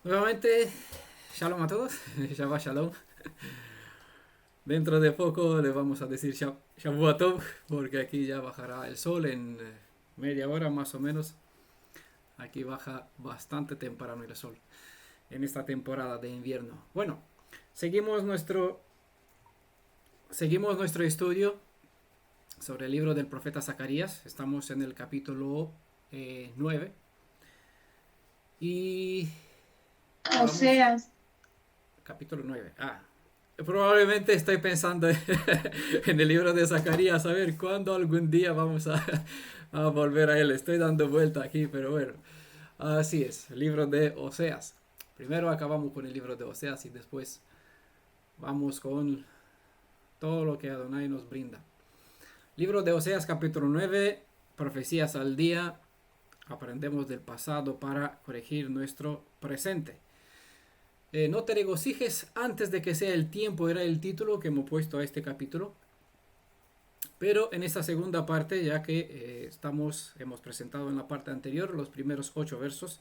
Nuevamente, shalom a todos, Shabbat shalom. Dentro de poco les vamos a decir Shabbat Tov, porque aquí ya bajará el sol en media hora más o menos. Aquí baja bastante temprano el sol en esta temporada de invierno. Bueno, seguimos nuestro, seguimos nuestro estudio sobre el libro del profeta Zacarías. Estamos en el capítulo 9 y vamos, Oseas, capítulo 9. Probablemente estoy pensando en el libro de Zacarías, a ver cuándo algún día vamos a volver a él. Estoy dando vuelta aquí, pero bueno, así es, el libro de Oseas. Primero acabamos con el libro de Oseas y después vamos con todo lo que Adonai nos brinda. Libro de Oseas capítulo 9, profecías al día. Aprendemos del pasado para corregir nuestro presente. No te regocijes antes de que sea el tiempo, era el título que hemos puesto a este capítulo. Pero en esta segunda parte, ya que hemos presentado en la parte anterior los primeros 8 versos,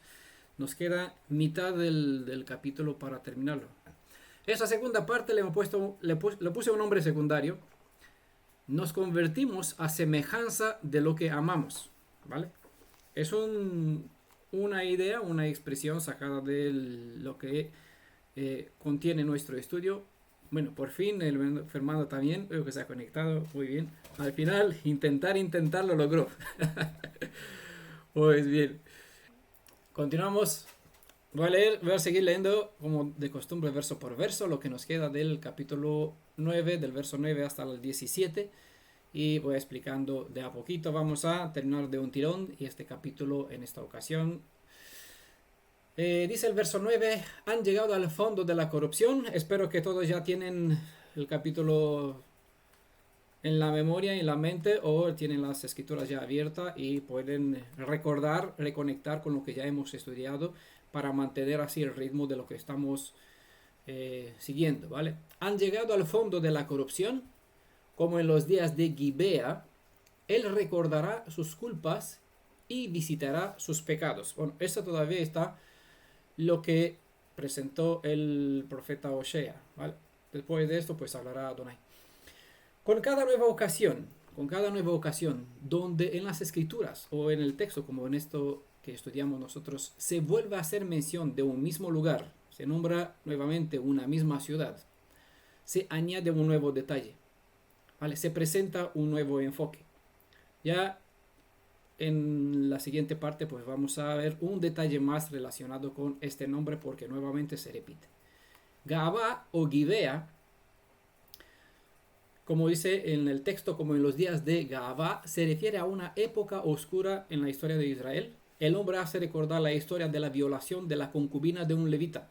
nos queda mitad del capítulo para terminarlo. Esa segunda parte le puse un nombre secundario. Nos convertimos a semejanza de lo que amamos, ¿vale? Es una idea, una expresión sacada de lo que contiene nuestro estudio. Bueno, por fin el Fernando también, veo que se ha conectado, muy bien. Al final, intentar lo logró. Pues bien, continuamos. Voy a seguir leyendo como de costumbre verso por verso lo que nos queda del capítulo 9, del verso 9 hasta el 17. Y voy explicando de a poquito. Vamos a terminar de un tirón y este capítulo en esta ocasión. Dice el verso 9, han llegado al fondo de la corrupción. Espero que todos ya tienen el capítulo en la memoria, en la mente, o tienen las escrituras ya abiertas y pueden recordar, reconectar con lo que ya hemos estudiado para mantener así el ritmo de lo que estamos siguiendo, ¿vale? Han llegado al fondo de la corrupción, como en los días de Gibea. Él recordará sus culpas y visitará sus pecados. Bueno, esto todavía está lo que presentó el profeta Osea, ¿vale? Después de esto, pues hablará Adonai. Con cada nueva ocasión, con cada nueva ocasión, donde en las escrituras o en el texto, como en esto que estudiamos nosotros, se vuelve a hacer mención de un mismo lugar, se nombra nuevamente una misma ciudad, se añade un nuevo detalle, ¿vale? Se presenta un nuevo enfoque. Ya en la siguiente parte pues vamos a ver un detalle más relacionado con este nombre porque nuevamente se repite. Gabá o Gibea, como dice en el texto, como en los días de Gabá, se refiere a una época oscura en la historia de Israel. El nombre hace recordar la historia de la violación de la concubina de un levita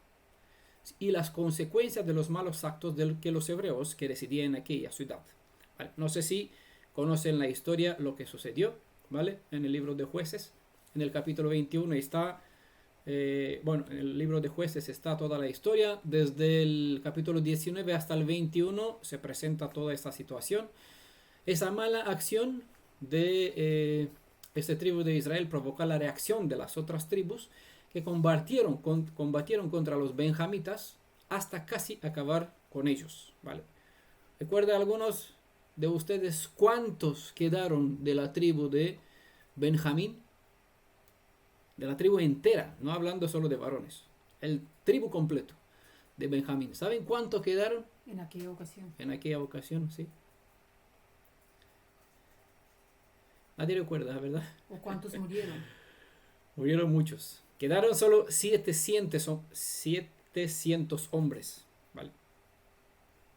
y las consecuencias de los malos actos de que los hebreos que residían en aquella ciudad. Vale, no sé si conocen la historia, lo que sucedió, ¿vale? En el libro de Jueces, en el capítulo 21 está, bueno, en el libro de Jueces está toda la historia, desde el capítulo 19 hasta el 21 se presenta toda esta situación. Esa mala acción de esta tribu de Israel provocó la reacción de las otras tribus que combatieron contra los benjamitas hasta casi acabar con ellos, ¿vale? Recuerda algunos de ustedes cuántos quedaron de la tribu de Benjamín, de la tribu entera, no hablando solo de varones, el tribu completo de Benjamín. ¿Saben cuántos quedaron en aquella ocasión. en aquella ocasión? Sí. Nadie recuerda, ¿verdad? ¿O cuántos murieron? Murieron muchos. Quedaron solo 700 hombres, ¿vale?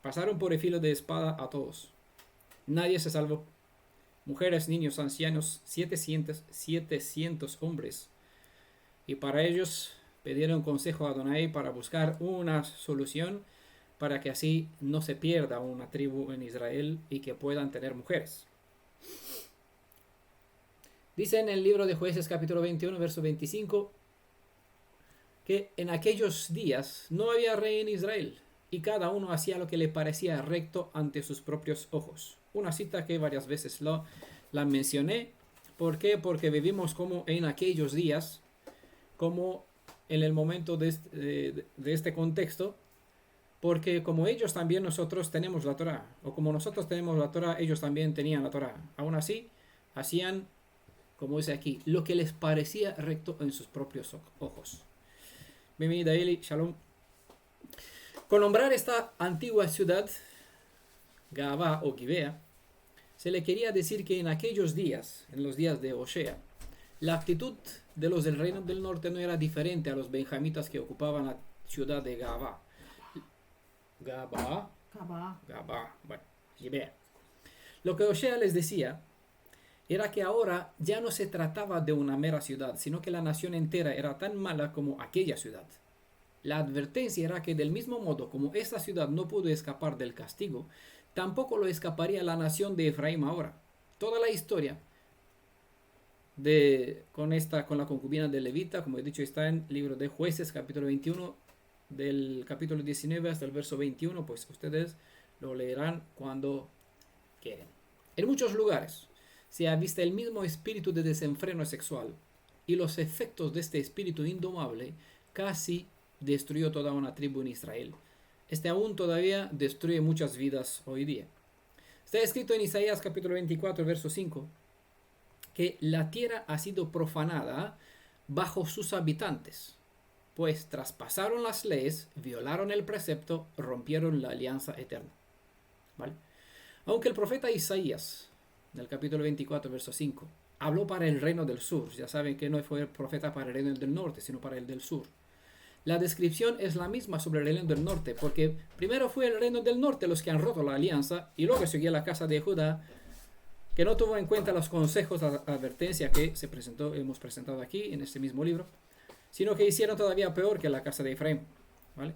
Pasaron por el filo de espada a todos. Nadie se salvó. Mujeres, niños, ancianos, 700 hombres. Y para ellos pidieron consejo a Adonai para buscar una solución para que así no se pierda una tribu en Israel y que puedan tener mujeres. Dice en el libro de Jueces capítulo 21, verso 25, que en aquellos días no había rey en Israel y cada uno hacía lo que le parecía recto ante sus propios ojos. Una cita que varias veces la mencioné. ¿Por qué? Porque vivimos como en aquellos días, como en el momento de este contexto, porque como ellos también nosotros tenemos la Torá, o como nosotros tenemos la Torá, ellos también tenían la Torá. Aún así, hacían, como dice aquí, lo que les parecía recto en sus propios ojos. Bienvenida Eli, Shalom. Con nombrar esta antigua ciudad, Gabá o Gibea, se le quería decir que en aquellos días, en los días de Osea, la actitud de los del reino del norte no era diferente a los benjamitas que ocupaban la ciudad de Gabá. Bueno, Gibea. Lo que Osea les decía era que ahora ya no se trataba de una mera ciudad, sino que la nación entera era tan mala como aquella ciudad. La advertencia era que del mismo modo como esta ciudad no pudo escapar del castigo, tampoco lo escaparía la nación de Efraín ahora. Toda la historia con la concubina de Levita, como he dicho, está en el libro de Jueces, capítulo 21, del capítulo 19 hasta el verso 21, pues ustedes lo leerán cuando quieren. En muchos lugares se ha visto el mismo espíritu de desenfreno sexual, y los efectos de este espíritu indomable casi destruyó toda una tribu en Israel. Este aún todavía destruye muchas vidas hoy día. Está escrito en Isaías capítulo 24, verso 5, que la tierra ha sido profanada bajo sus habitantes, pues traspasaron las leyes, violaron el precepto, rompieron la alianza eterna. ¿Vale? Aunque el profeta Isaías, del capítulo 24, verso 5, habló para el reino del sur, ya saben que no fue profeta para el reino del norte, sino para el del sur. La descripción es la misma sobre el reino del norte, porque primero fue el reino del norte los que han roto la alianza, y luego siguió la casa de Judá, que no tuvo en cuenta los consejos de advertencia que hemos presentado aquí en este mismo libro, sino que hicieron todavía peor que la casa de Efraín. ¿Vale?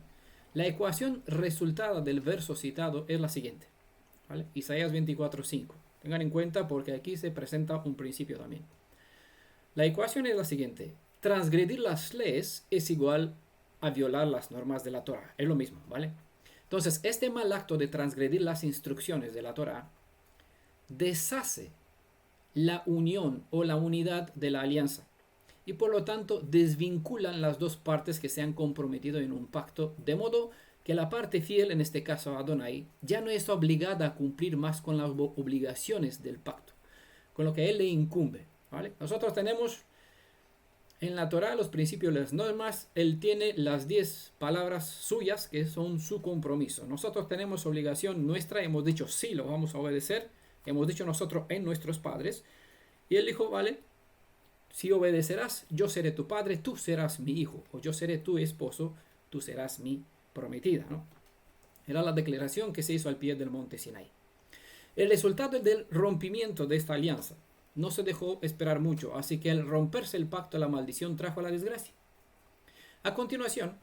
La ecuación resultada del verso citado es la siguiente. ¿Vale? Isaías 24:5. Tengan en cuenta porque aquí se presenta un principio también. La ecuación es la siguiente. Transgredir las leyes es igual a violar las normas de la Torah. Es lo mismo, ¿vale? Entonces, este mal acto de transgredir las instrucciones de la Torah deshace la unión o la unidad de la alianza, y por lo tanto desvinculan las dos partes que se han comprometido en un pacto, de modo que la parte fiel, en este caso Adonai, ya no es obligada a cumplir más con las obligaciones del pacto, con lo que a él le incumbe. ¿Vale? Nosotros tenemos en la Torah los principios, las normas. Él tiene las 10 palabras suyas que son su compromiso. Nosotros tenemos obligación nuestra, hemos dicho sí, lo vamos a obedecer, hemos dicho nosotros en nuestros padres, y él dijo, vale, si obedecerás, yo seré tu padre, tú serás mi hijo, o yo seré tu esposo, tú serás mi prometida, ¿no? Era la declaración que se hizo al pie del monte Sinai. El resultado del rompimiento de esta alianza no se dejó esperar mucho, así que al romperse el pacto, la maldición trajo la desgracia. A continuación,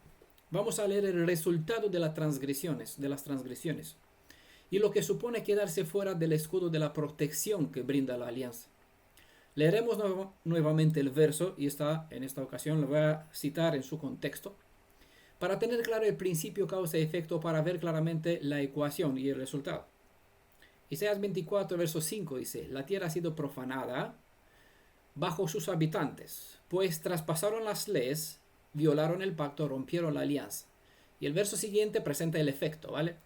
vamos a leer el resultado de las transgresiones, y lo que supone quedarse fuera del escudo de la protección que brinda la alianza. Leeremos nuevamente el verso, y en esta ocasión lo voy a citar en su contexto, para tener claro el principio causa-efecto, para ver claramente la ecuación y el resultado. Isaías 24, verso 5 dice, la tierra ha sido profanada bajo sus habitantes, pues traspasaron las leyes, violaron el pacto, rompieron la alianza. Y el verso siguiente presenta el efecto, ¿vale?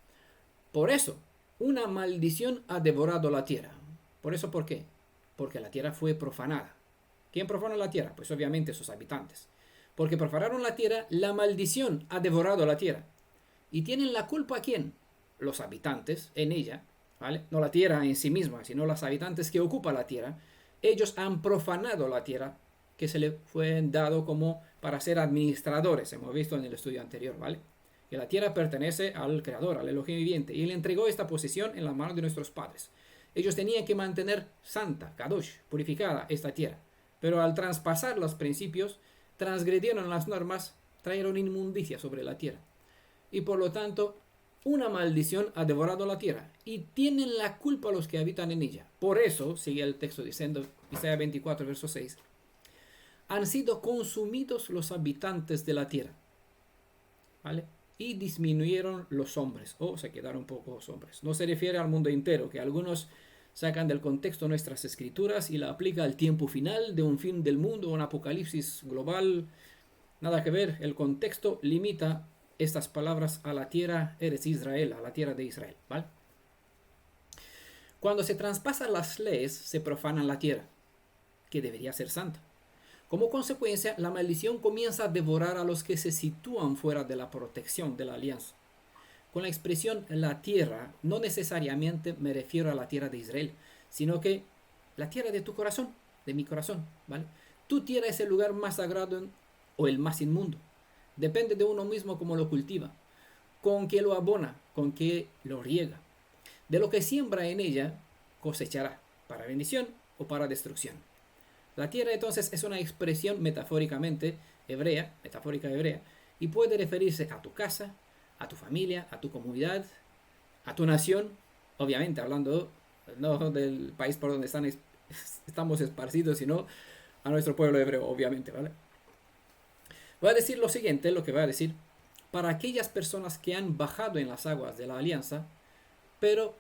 Por eso, una maldición ha devorado la tierra. ¿Por eso por qué? Porque la tierra fue profanada. ¿Quién profanó la tierra? Pues obviamente sus habitantes. Porque profanaron la tierra, la maldición ha devorado la tierra. ¿Y tienen la culpa quién? Los habitantes en ella, ¿vale? No la tierra en sí misma, sino los habitantes que ocupan la tierra. Ellos han profanado la tierra que se le fue dado como para ser administradores, hemos visto en el estudio anterior, ¿vale? Que la tierra pertenece al Creador, al Elohim viviente, y le entregó esta posesión en la mano de nuestros padres. Ellos tenían que mantener santa, kadosh, purificada esta tierra, pero al traspasar los principios, transgredieron las normas, trajeron inmundicia sobre la tierra, y por lo tanto una maldición ha devorado la tierra, y tienen la culpa los que habitan en ella. Por eso, sigue el texto diciendo, Isaías 24, verso 6, han sido consumidos los habitantes de la tierra, ¿vale? Y disminuyeron los hombres, o se quedaron pocos hombres. No se refiere al mundo entero, que algunos sacan del contexto nuestras escrituras y la aplican al tiempo final de un fin del mundo, un apocalipsis global, Nada que ver, el contexto limita estas palabras a la tierra Eretz Israel, a la tierra de Israel, ¿vale? Cuando se traspasan las leyes, se profana la tierra, que debería ser santa. Como consecuencia, la maldición comienza a devorar a los que se sitúan fuera de la protección de la alianza. Con la expresión la tierra, no necesariamente me refiero a la tierra de Israel, sino que la tierra de tu corazón, de mi corazón, ¿vale? Tu tierra es el lugar más sagrado o el más inmundo. Depende de uno mismo cómo lo cultiva, con qué lo abona, con qué lo riega. De lo que siembra en ella, cosechará, para bendición o para destrucción. La tierra entonces es una expresión metafóricamente metafórica hebrea, y puede referirse a tu casa, a tu familia, a tu comunidad, a tu nación, obviamente hablando no del país por donde estamos esparcidos, sino a nuestro pueblo hebreo, obviamente, ¿vale? Voy a decir lo siguiente, lo que voy a decir, para aquellas personas que han bajado en las aguas de la alianza, pero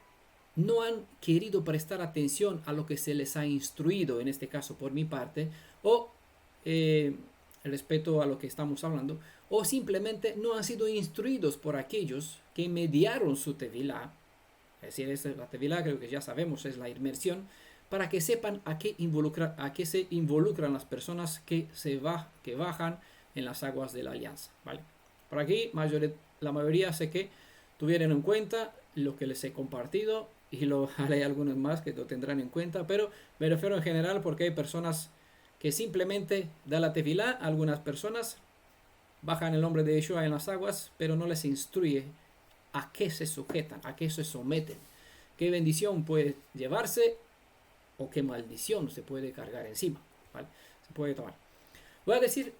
no han querido prestar atención a lo que se les ha instruido, en este caso por mi parte, o respecto a lo que estamos hablando, o simplemente no han sido instruidos por aquellos que mediaron su tevilá, es decir, la tevilá creo que ya sabemos es la inmersión, para que sepan a qué se involucran las personas que bajan en las aguas de la alianza, ¿vale? Por aquí la mayoría sé que tuvieron en cuenta lo que les he compartido y haré algunos más que lo tendrán en cuenta, pero me refiero en general porque hay personas que simplemente da la tefilá, algunas personas bajan el nombre de Yeshua en las aguas, pero no les instruye a qué se sujetan, a qué se someten, qué bendición puede llevarse o qué maldición se puede cargar encima, ¿vale? Se puede tomar. Voy a decir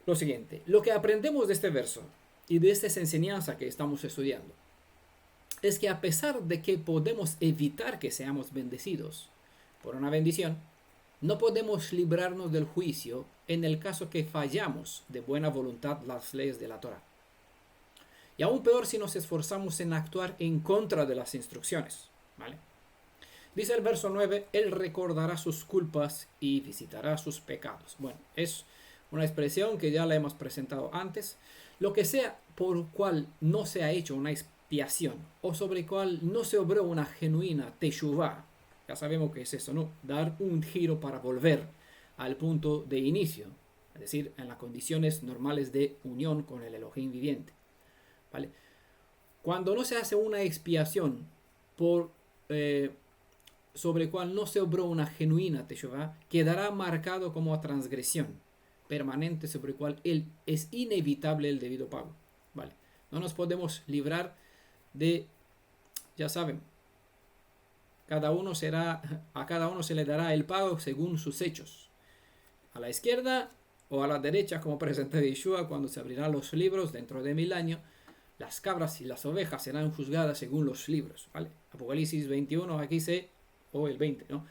lo siguiente, lo que aprendemos de este verso y de esta enseñanza que estamos estudiando es que a pesar de que podemos evitar que seamos bendecidos por una bendición, no podemos librarnos del juicio en el caso que fallamos de buena voluntad las leyes de la Torah. Y aún peor si nos esforzamos en actuar en contra de las instrucciones, ¿vale? Dice el verso 9, Él recordará sus culpas y visitará sus pecados. Bueno, es una expresión que ya la hemos presentado antes. Lo que sea por cual no se ha hecho una expiación o sobre cual no se obró una genuina teshuvah, ya sabemos que es eso, ¿no? Dar un giro para volver al punto de inicio, es decir, en las condiciones normales de unión con el Elohim viviente, ¿vale? Cuando no se hace una expiación sobre cual no se obró una genuina teshuvah, quedará marcado como transgresión permanente sobre cual es inevitable el debido pago, ¿vale? No nos podemos librar de, ya saben, a cada uno se le dará el pago según sus hechos, a la izquierda o a la derecha, como presenta Yeshua cuando se abrirán los libros dentro de 1000 años. Las cabras y las ovejas serán juzgadas según los libros, ¿vale? Apocalipsis 21, aquí o el 20, ¿no?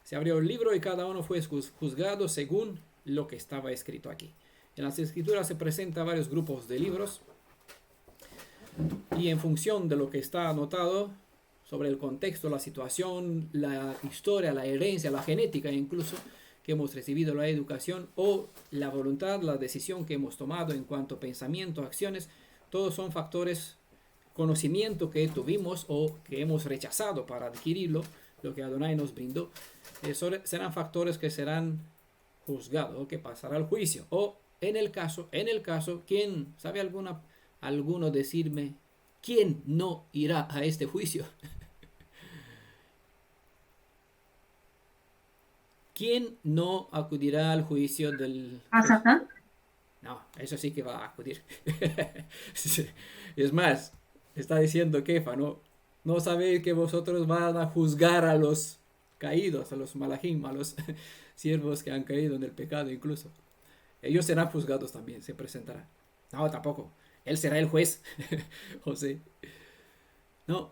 Se abrió el libro y cada uno fue juzgado según lo que estaba escrito aquí. En las escrituras se presentan varios grupos de libros y en función de lo que está anotado sobre el contexto, la situación, la historia, la herencia, la genética incluso que hemos recibido, la educación o la voluntad, la decisión que hemos tomado en cuanto a pensamiento, acciones, todos son factores, conocimiento que tuvimos o que hemos rechazado para adquirirlo, lo que Adonai nos brindó, serán factores que serán juzgados o que pasará al juicio. O en el caso, ¿quién sabe alguno decirme quién no irá a este juicio? ¿Quién no acudirá al juicio del... ¿A Satán? No, eso sí que va a acudir. Es más, está diciendo Kefa, no sabéis que vosotros van a juzgar a los caídos, a los malajim, a los siervos que han caído en el pecado incluso. Ellos serán juzgados también, se presentarán. No, tampoco. Él será el juez, José. No.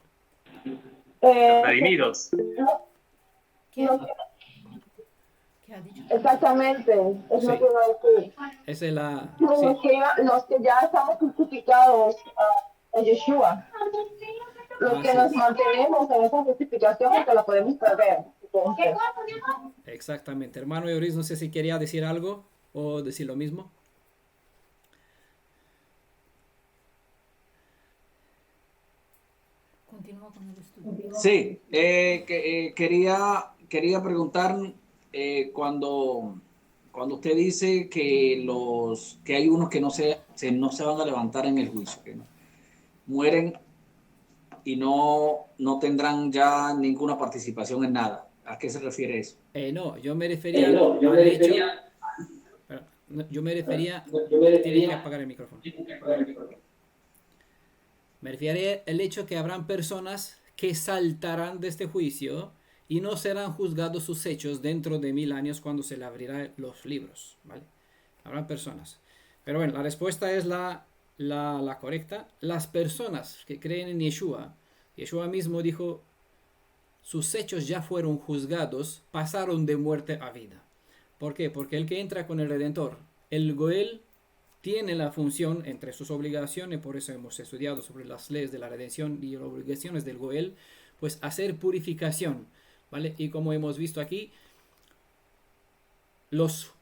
Redimidos. ¿Qué, Los- qué ha dicho? Exactamente, es Sí. lo que iba a decir. Esa es la... Los que ya estamos justificados en Yeshua, los Ah, que sí. nos mantenemos en esa justificación porque la podemos perder. Entonces, Exactamente. Hermano Euris, no sé si quería decir algo. o decir lo mismo. Continúa con el estudio. Sí, quería preguntar cuando usted dice que hay unos que no se van a levantar en el juicio, que mueren y no tendrán ya ninguna participación en nada. ¿A qué se refiere eso? No, yo me refería al hecho... Perdón, no, yo me refería... Tienes que apagar el micrófono. Me refiero al hecho que habrán personas que saltarán de este juicio y no serán juzgados sus hechos dentro de 1000 años cuando se le abrirán los libros, ¿vale? Habrán personas. Pero bueno, la respuesta es la correcta. Las personas que creen en Yeshua, Yeshua mismo dijo, sus hechos ya fueron juzgados, pasaron de muerte a vida. ¿Por qué? Porque el que entra con el Redentor, el Goel, tiene la función entre sus obligaciones, por eso hemos estudiado sobre las leyes de la redención y las obligaciones del Goel, pues hacer purificación, ¿vale? Y como hemos visto aquí, los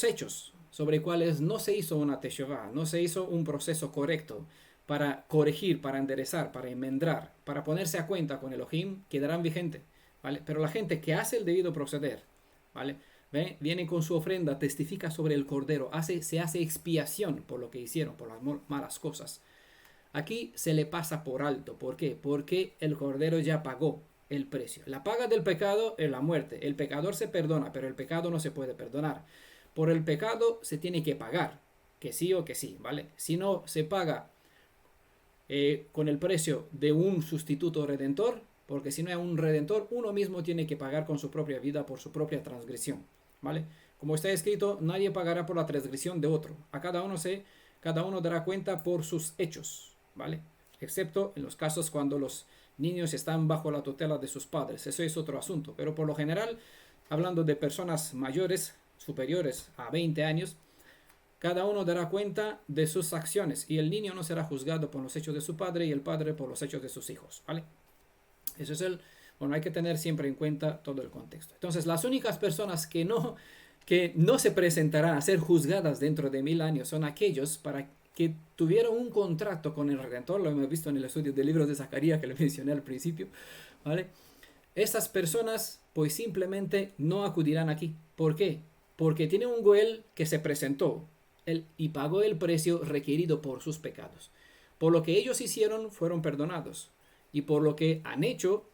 hechos sobre cuales no se hizo una teshuvah, no se hizo un proceso correcto para corregir, para enderezar, para enmendar, para ponerse a cuenta con Elohim, quedarán vigentes, ¿vale? Pero la gente que hace el debido proceder, ¿vale? Viene con su ofrenda, testifica sobre el cordero, se hace expiación por lo que hicieron, por las malas cosas. Aquí se le pasa por alto. ¿Por qué? Porque el cordero ya pagó el precio. La paga del pecado es la muerte. El pecador se perdona, pero el pecado no se puede perdonar. Por el pecado se tiene que pagar, que sí o que sí, ¿vale? Si no se paga con el precio de un sustituto redentor, porque si no hay un redentor, uno mismo tiene que pagar con su propia vida por su propia transgresión, ¿vale? Como está escrito, nadie pagará por la transgresión de otro. A cada uno dará cuenta por sus hechos, ¿vale? Excepto en los casos cuando los niños están bajo la tutela de sus padres. Eso es otro asunto. Pero por lo general, hablando de personas mayores, superiores a 20 años, cada uno dará cuenta de sus acciones y el niño no será juzgado por los hechos de su padre y el padre por los hechos de sus hijos, ¿vale? Eso es bueno, hay que tener siempre en cuenta todo el contexto. Entonces, las únicas personas que no se presentarán a ser juzgadas dentro de 1000 años son aquellos para que tuvieron un contrato con el Redentor. Lo hemos visto en el estudio del libro de Zacarías que le mencioné al principio, ¿vale? Estas personas pues simplemente no acudirán aquí. ¿Por qué? Porque tiene un Goel que se presentó y pagó el precio requerido por sus pecados. Por lo que ellos hicieron fueron perdonados. Y por lo que han hecho,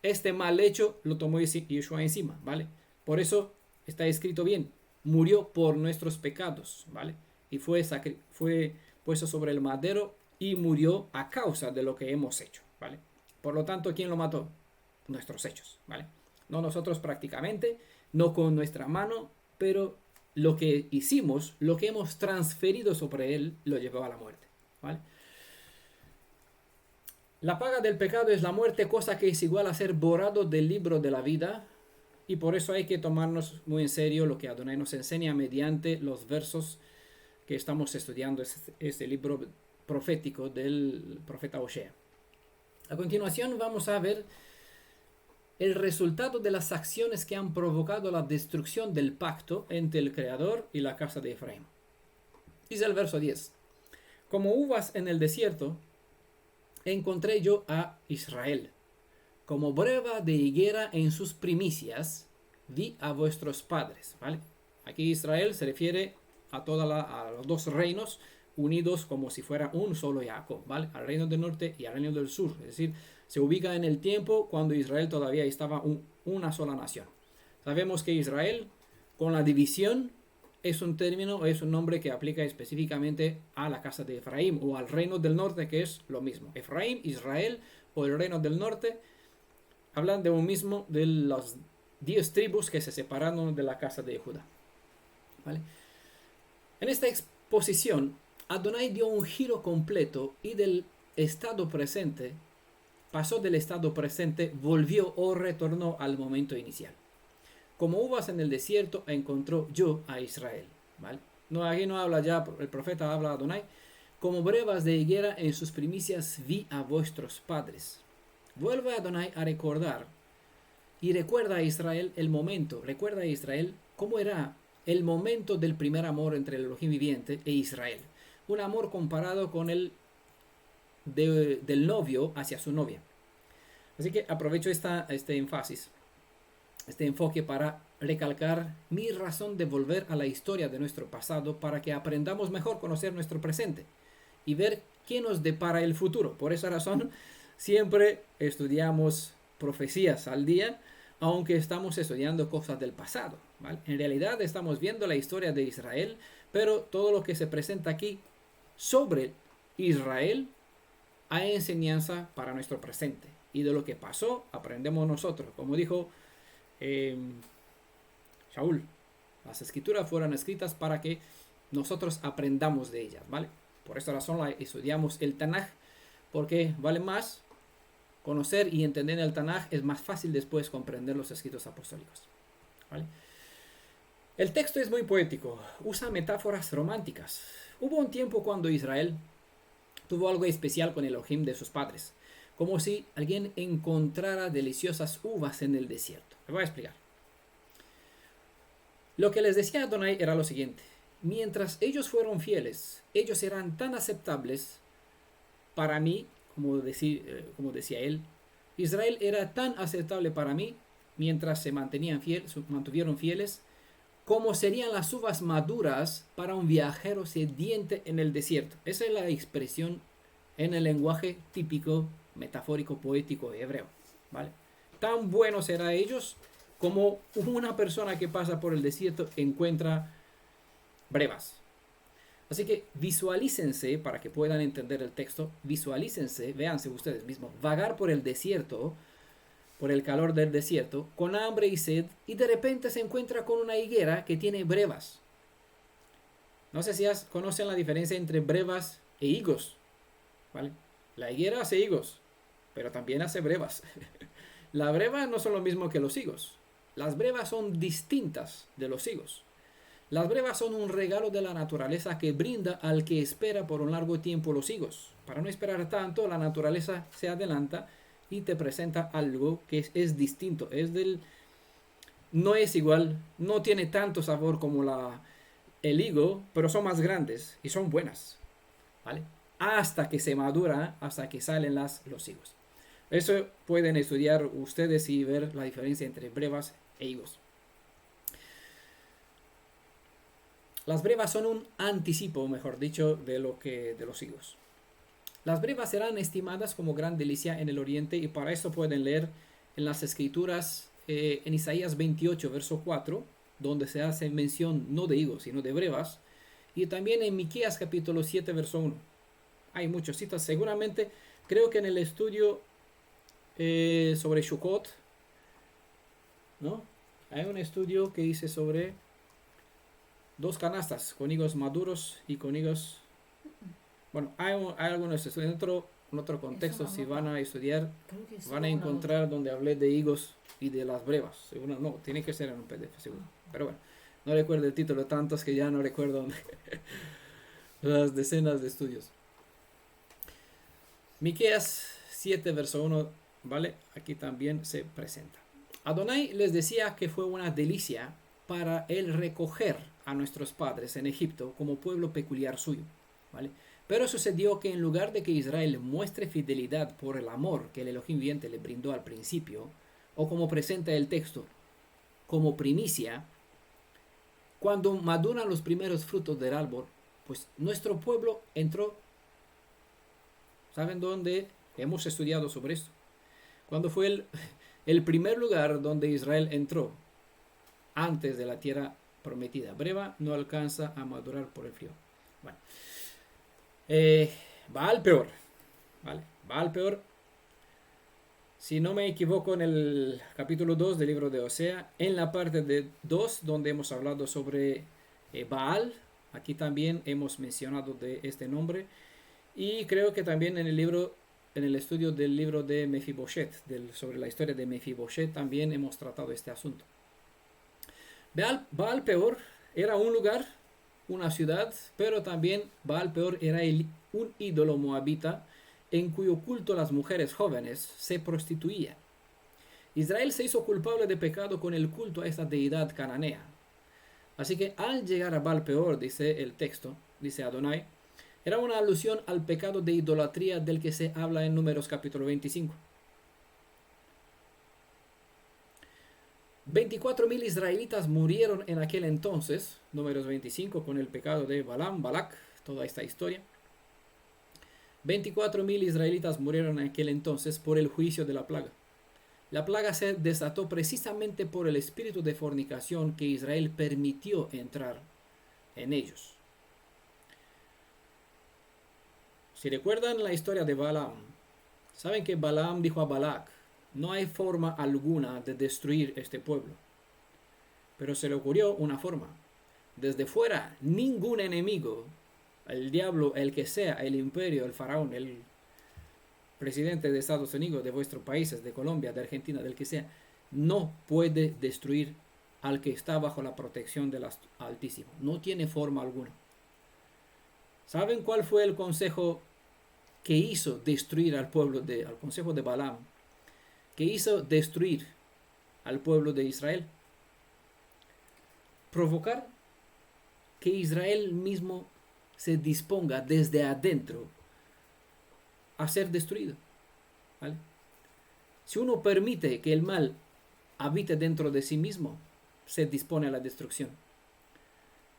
este mal hecho lo tomó Yeshua encima, ¿vale? Por eso está escrito bien, murió por nuestros pecados, ¿vale? Y fue puesto sobre el madero y murió a causa de lo que hemos hecho, ¿vale? Por lo tanto, ¿quién lo mató? Nuestros hechos, ¿vale? No nosotros prácticamente, no con nuestra mano, pero lo que hicimos, lo que hemos transferido sobre él, lo llevó a la muerte, ¿vale? La paga del pecado es la muerte, cosa que es igual a ser borrado del libro de la vida, y por eso hay que tomarnos muy en serio lo que Adonai nos enseña mediante los versos que estamos estudiando, este libro profético del profeta Osea. A continuación vamos a ver el resultado de las acciones que han provocado la destrucción del pacto entre el Creador y la casa de Efraín. Dice el verso 10: como uvas en el desierto, encontré yo a Israel. Como breva de higuera en sus primicias, vi a vuestros padres, ¿vale? Aquí Israel se refiere a los dos reinos unidos como si fuera un solo Jacob, ¿vale? Al reino del norte y al reino del sur. Es decir, se ubica en el tiempo cuando Israel todavía estaba una sola nación. Sabemos que Israel, con la división, es un término, es un nombre que aplica específicamente a la casa de Efraín o al reino del norte, que es lo mismo. Efraín, Israel o el reino del norte hablan de un mismo, de las 10 tribus que se separaron de la casa de Judá, ¿vale? En esta exposición, Adonai dio un giro completo y del estado presente, pasó del estado presente, volvió o retornó al momento inicial. Como uvas en el desierto, encontró yo a Israel, ¿vale? No, aquí no habla ya, el profeta habla a Adonai. Como brevas de higuera en sus primicias vi a vuestros padres. Vuelve a Adonai a recordar y recuerda a Israel el momento, recuerda a Israel cómo era el momento del primer amor entre el Elohim viviente e Israel. Un amor comparado con el del novio hacia su novia. Así que aprovecho este énfasis, este enfoque para recalcar mi razón de volver a la historia de nuestro pasado para que aprendamos mejor a conocer nuestro presente y ver qué nos depara el futuro. Por esa razón, siempre estudiamos profecías al día, aunque estamos estudiando cosas del pasado, ¿vale? En realidad estamos viendo la historia de Israel, pero todo lo que se presenta aquí sobre Israel hay enseñanza para nuestro presente. Y de lo que pasó, aprendemos nosotros. Como dijo Shaul, las escrituras fueron escritas para que nosotros aprendamos de ellas, ¿vale? Por esta razón estudiamos el Tanaj, porque vale más conocer y entender el Tanaj, es más fácil después comprender los escritos apostólicos, ¿vale? El texto es muy poético, usa metáforas románticas. Hubo un tiempo cuando Israel tuvo algo especial con el Elohim de sus padres, como si alguien encontrara deliciosas uvas en el desierto. Me voy a explicar. Lo que les decía Adonai era lo siguiente: mientras ellos fueron fieles, ellos eran tan aceptables para mí, como decía él, Israel era tan aceptable para mí mientras se mantuvieron fieles, como serían las uvas maduras para un viajero sediente en el desierto. Esa es la expresión en el lenguaje típico, metafórico, poético hebreo, ¿vale? Tan buenos eran ellos como una persona que pasa por el desierto encuentra brevas. Así que visualícense, para que puedan entender el texto, visualícense, véanse ustedes mismos, vagar por el desierto, por el calor del desierto, con hambre y sed, y de repente se encuentra con una higuera que tiene brevas. No sé si conocen la diferencia entre brevas e higos, ¿vale? La higuera hace higos, pero también hace brevas. Las brevas no son lo mismo que los higos. Las brevas son distintas de los higos. Las brevas son un regalo de la naturaleza que brinda al que espera por un largo tiempo los higos. Para no esperar tanto, la naturaleza se adelanta y te presenta algo que es distinto. No es igual, no tiene tanto sabor como el higo, pero son más grandes y son buenas, ¿vale? Hasta que se madura, hasta que salen los higos. Eso pueden estudiar ustedes y ver la diferencia entre brevas e higos. Las brevas son un anticipo, mejor dicho, de los higos. Las brevas serán estimadas como gran delicia en el oriente, y para eso pueden leer en las escrituras en Isaías 28, verso 4, donde se hace mención no de higos, sino de brevas, y también en Miqueas capítulo 7, verso 1. Hay muchas citas, seguramente, creo que en el estudio sobre Sukkot, ¿no? Hay un estudio que dice sobre 2 canastas con higos maduros y con higos. Bueno, hay algunos estudios en otro contexto. Eso no Si me van a estudiar, Creo que sí, van a una encontrar donde hablé de higos y de las brevas. Seguro, no, tiene que ser en un PDF, seguro. Pero bueno, no recuerdo el título, tantos que ya no recuerdo las decenas de estudios. Miqueas 7, verso 1, ¿vale? Aquí también se presenta. Adonai les decía que fue una delicia para él recoger a nuestros padres en Egipto como pueblo peculiar suyo, ¿vale? Pero sucedió que en lugar de que Israel muestre fidelidad por el amor que el Elohim viviente le brindó al principio, o como presenta el texto, como primicia, cuando maduran los primeros frutos del árbol, pues nuestro pueblo entró. ¿Saben dónde hemos estudiado sobre esto? Cuando fue el primer lugar donde Israel entró antes de la tierra prometida. Breva no alcanza a madurar por el frío. Bueno, Baal peor, ¿vale? Baal peor. Si no me equivoco, en el capítulo 2 del libro de Osea, en la parte de 2 donde hemos hablado sobre Baal, aquí también hemos mencionado de este nombre, y creo que también en el estudio del libro de Mefiboshet, sobre la historia de Mefiboshet, también hemos tratado este asunto. Baal peor era un lugar, una ciudad, pero también Baal peor era un ídolo moabita en cuyo culto las mujeres jóvenes se prostituían. Israel se hizo culpable de pecado con el culto a esta deidad cananea. Así que al llegar a Baal Peor, dice el texto, dice Adonai, era una alusión al pecado de idolatría del que se habla en Números capítulo 25. 24.000 israelitas murieron en aquel entonces, Números 25, con el pecado de Balaam, Balac, toda esta historia. 24.000 israelitas murieron en aquel entonces por el juicio de la plaga. La plaga se desató precisamente por el espíritu de fornicación que Israel permitió entrar en ellos. Si recuerdan la historia de Balaam, saben que Balaam dijo a Balac, no hay forma alguna de destruir este pueblo. Pero se le ocurrió una forma. Desde fuera, ningún enemigo, el diablo, el que sea, el imperio, el faraón, el presidente de Estados Unidos, de vuestros países, de Colombia, de Argentina, del que sea, no puede destruir al que está bajo la protección del Altísimo. No tiene forma alguna. ¿Saben cuál fue el consejo que hizo destruir al pueblo al consejo de Balaam? Que hizo destruir al pueblo de Israel. Provocar que Israel mismo se disponga desde adentro a ser destruido. ¿Vale? Si uno permite que el mal habite dentro de sí mismo, se dispone a la destrucción.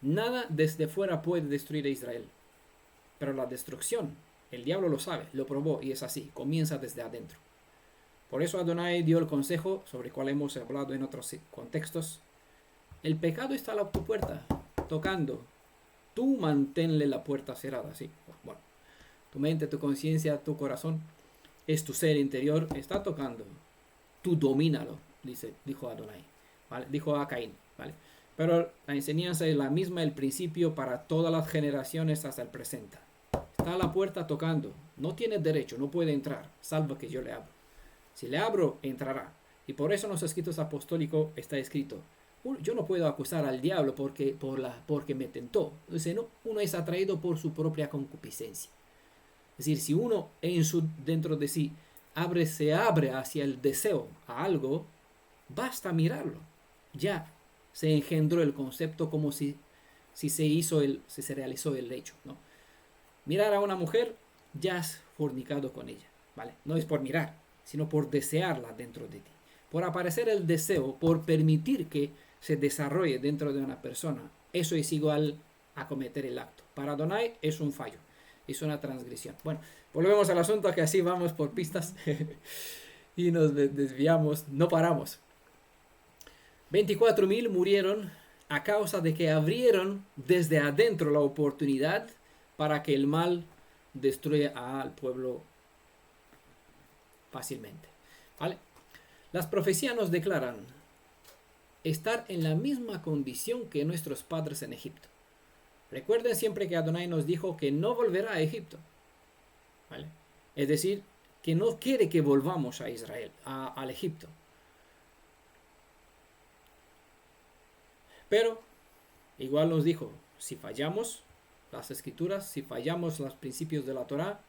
Nada desde fuera puede destruir a Israel. Pero la destrucción, el diablo lo sabe, lo probó y es así, comienza desde adentro. Por eso Adonai dio el consejo sobre el cual hemos hablado en otros contextos. El pecado está a tu puerta, tocando. Tú manténle la puerta cerrada, ¿sí? Bueno, tu mente, tu conciencia, tu corazón, es tu ser interior, está tocando. Tú domínalo, dijo Adonai, ¿vale? Dijo a Caín, ¿vale? Pero la enseñanza es la misma, el principio para todas las generaciones hasta el presente. Está a la puerta tocando, no tiene derecho, no puede entrar, salvo que yo le abro. Si le abro, entrará. Y por eso en los escritos apostólicos está escrito, yo no puedo acusar al diablo porque me tentó. Entonces, no, uno es atraído por su propia concupiscencia. Es decir, si uno dentro de sí se abre hacia el deseo a algo, basta mirarlo. Ya se engendró el concepto como si se realizó el hecho, ¿no? Mirar a una mujer, ya has fornicado con ella, ¿vale? No es por mirar, sino por desearla dentro de ti. Por aparecer el deseo, por permitir que se desarrolle dentro de una persona. Eso es igual a cometer el acto. Para Adonai es un fallo, es una transgresión. Bueno, volvemos al asunto, que así vamos por pistas y nos desviamos, no paramos. 24.000 murieron a causa de que abrieron desde adentro la oportunidad para que el mal destruya al pueblo fácilmente. ¿Vale? Las profecías nos declaran estar en la misma condición que nuestros padres en Egipto. Recuerden siempre que Adonai nos dijo que no volverá a Egipto, ¿vale? Es decir, que no quiere que volvamos a Israel, al Egipto. Pero igual nos dijo, si fallamos las escrituras, si fallamos los principios de la Torá,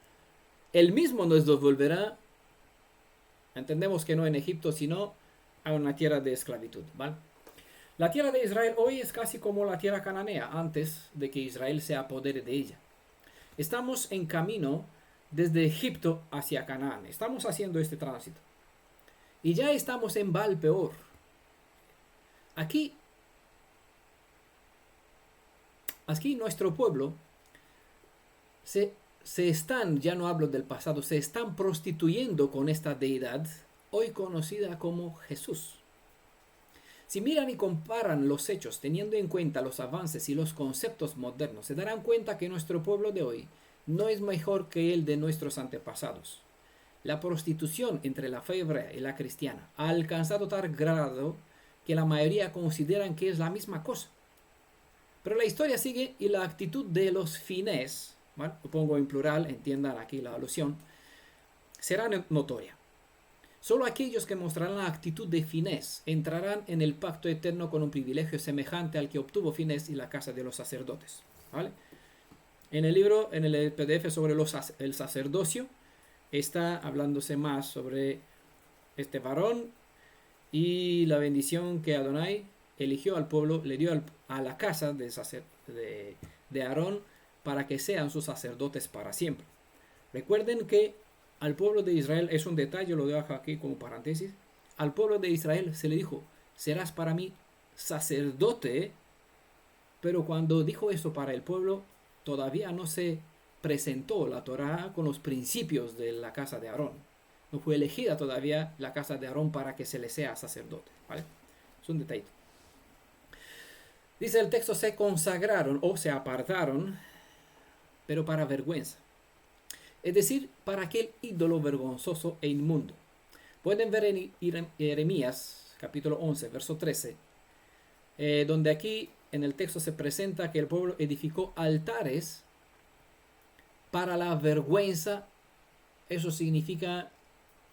él mismo nos devolverá. Entendemos que no en Egipto, sino a una tierra de esclavitud, ¿vale? La tierra de Israel hoy es casi como la tierra cananea antes de que Israel se apodere de ella. Estamos en camino desde Egipto hacia Canaán. Estamos haciendo este tránsito. Y ya estamos en Baal Peor. Aquí nuestro pueblo se están, ya no hablo del pasado, se están prostituyendo con esta deidad, hoy conocida como Jesús. Si miran y comparan los hechos, teniendo en cuenta los avances y los conceptos modernos, se darán cuenta que nuestro pueblo de hoy no es mejor que el de nuestros antepasados. La prostitución entre la fe hebrea y la cristiana ha alcanzado tal grado que la mayoría consideran que es la misma cosa. Pero la historia sigue y la actitud de los fines, ¿vale? Lo pongo en plural, entiendan aquí la alusión, será notoria. Solo aquellos que mostrarán la actitud de Finés entrarán en el pacto eterno con un privilegio semejante al que obtuvo Finés y la casa de los sacerdotes, ¿vale? En el libro, en el PDF sobre el sacerdocio, está hablándose más sobre este varón y la bendición que Adonai eligió al pueblo, le dio a la casa de Aarón para que sean sus sacerdotes para siempre. Recuerden que al pueblo de Israel, es un detalle, lo dejo aquí como paréntesis, al pueblo de Israel se le dijo, serás para mí sacerdote, pero cuando dijo eso para el pueblo, todavía no se presentó la Torá con los principios de la casa de Aarón. No fue elegida todavía la casa de Aarón para que se le sea sacerdote, ¿vale? Es un detalle. Dice el texto, se consagraron o se apartaron, pero para vergüenza. Es decir, para aquel ídolo vergonzoso e inmundo. Pueden ver en Jeremías, capítulo 11, verso 13, donde aquí en el texto se presenta que el pueblo edificó altares para la vergüenza. Eso significa,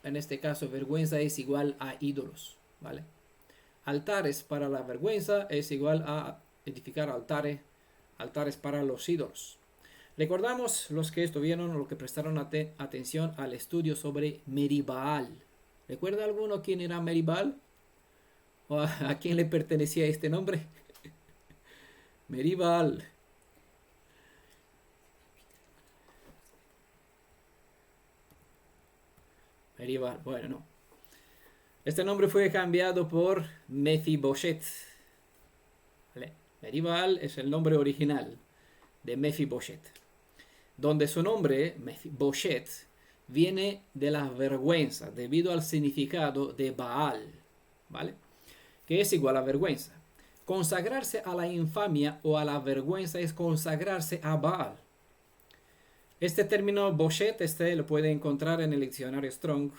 en este caso, vergüenza es igual a ídolos, ¿vale? Altares para la vergüenza es igual a edificar altares para los ídolos. Recordamos los que estuvieron o los que prestaron atención al estudio sobre Meribaal. ¿Recuerda alguno quién era Meribaal? ¿O a quién le pertenecía este nombre? Meribaal. Meribaal, bueno, no. Este nombre fue cambiado por Mefiboshet. ¿Vale? Meribaal es el nombre original de Mefiboshet, donde su nombre, Mefiboshet, viene de la vergüenza, debido al significado de Baal, ¿vale? Que es igual a vergüenza. Consagrarse a la infamia o a la vergüenza es consagrarse a Baal. Este término Boshet, lo puede encontrar en el diccionario Strong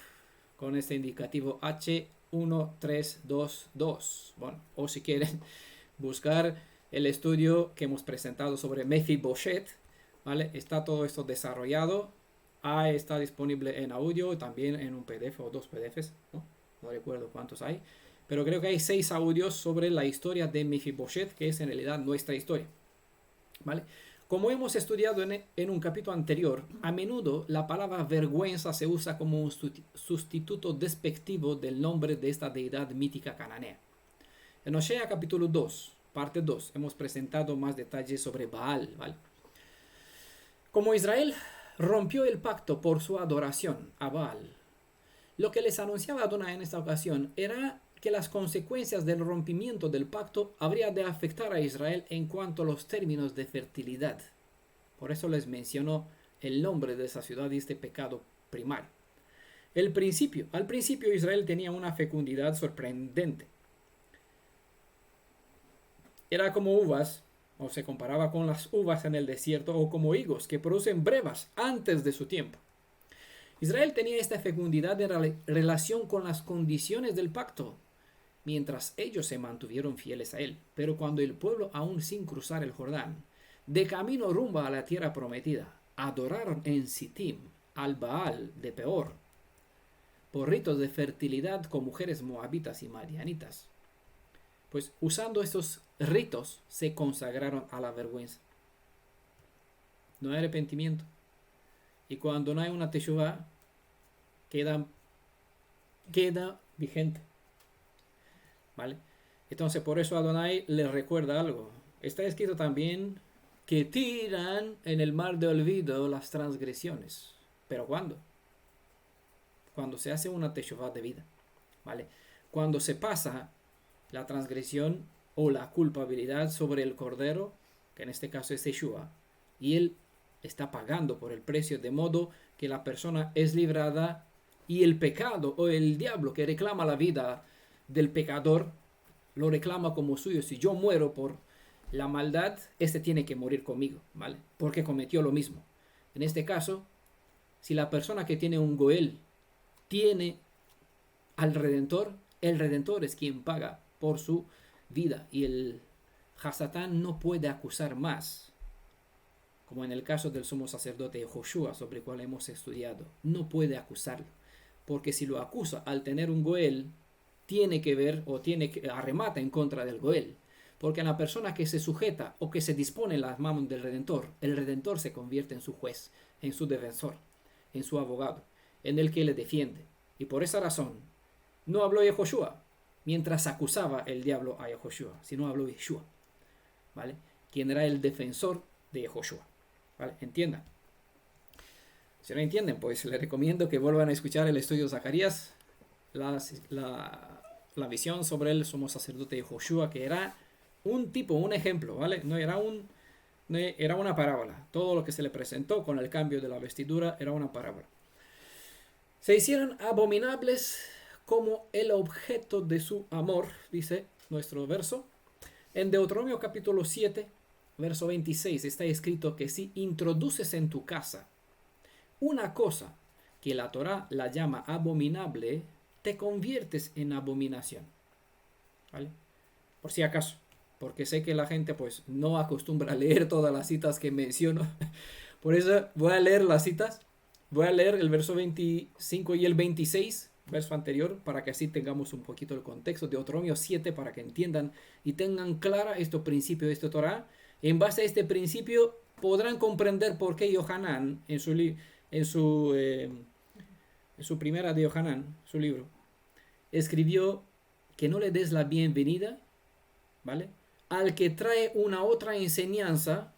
con este indicativo H1322. Bueno, o si quieren buscar el estudio que hemos presentado sobre Mefiboshet, ¿vale? Está todo esto desarrollado. Está disponible en audio y también en un PDF o 2 PDFs, no recuerdo cuántos hay, pero creo que hay 6 audios sobre la historia de Mefiboshet, que es en realidad nuestra historia, ¿vale? Como hemos estudiado en un capítulo anterior, a menudo la palabra vergüenza se usa como un sustituto despectivo del nombre de esta deidad mítica cananea. En Osea capítulo 2, parte 2, hemos presentado más detalles sobre Baal, ¿vale? Como Israel rompió el pacto por su adoración a Baal, lo que les anunciaba Adonai en esta ocasión era que las consecuencias del rompimiento del pacto habría de afectar a Israel en cuanto a los términos de fertilidad. Por eso les mencionó el nombre de esa ciudad y este pecado primario. Al principio Israel tenía una fecundidad sorprendente. Era como uvas, o se comparaba con las uvas en el desierto, o como higos que producen brevas antes de su tiempo. Israel tenía esta fecundidad en relación con las condiciones del pacto, mientras ellos se mantuvieron fieles a él. Pero cuando el pueblo, aún sin cruzar el Jordán, de camino rumbo a la tierra prometida, adoraron en Sittim al Baal de Peor, por ritos de fertilidad con mujeres moabitas y madianitas, pues usando estos ritos se consagraron a la vergüenza. No hay arrepentimiento. Y cuando no hay una teshuvá, queda vigente, ¿vale? Entonces por eso Adonai les recuerda algo. Está escrito también que tiran en el mar de olvido las transgresiones. ¿Pero cuándo? Cuando se hace una teshuvá de vida, ¿vale? Cuando se pasa la transgresión o la culpabilidad sobre el cordero, que en este caso es Yeshua, y él está pagando por el precio, de modo que la persona es librada y el pecado o el diablo que reclama la vida del pecador lo reclama como suyo. Si yo muero por la maldad, este tiene que morir conmigo, ¿vale? Porque cometió lo mismo. En este caso, si la persona que tiene un goel tiene al Redentor, el Redentor es quien paga por su vida y el Hasatán no puede acusar más, como en el caso del sumo sacerdote Joshua, sobre el cual hemos estudiado. No puede acusarlo, porque si lo acusa al tener un goel, tiene que ver o arremata en contra del goel, porque en la persona que se sujeta o que se dispone en las manos del Redentor, el Redentor se convierte en su juez, en su defensor, en su abogado, en el que le defiende. Y por esa razón no habló Yehoshua, mientras acusaba el diablo a Yehoshua, sino habló Yeshua, ¿vale? Quien era el defensor de Yehoshua, ¿vale? Entiendan. Si no entienden, pues les recomiendo que vuelvan a escuchar el estudio de Zacarías, la visión sobre el sumo sacerdote Yehoshua, que era un tipo, un ejemplo, ¿vale? No era era una parábola. Todo lo que se le presentó con el cambio de la vestidura era una parábola. Se hicieron abominables como el objeto de su amor, dice nuestro verso. En Deuteronomio capítulo 7, verso 26, está escrito que si introduces en tu casa una cosa que la Torá la llama abominable, te conviertes en abominación. ¿Vale? Por si acaso, porque sé que la gente pues no acostumbra a leer todas las citas que menciono. Por eso voy a leer las citas. Voy a leer el verso 25 y el 26, verso anterior, para que así tengamos un poquito el contexto de Deuteronomio 7, para que entiendan y tengan clara este principio de este Torá. En base a este principio podrán comprender por qué Yohanan en su primera de Yohanan, su libro, escribió que no le des la bienvenida, ¿vale?, al que trae una otra enseñanza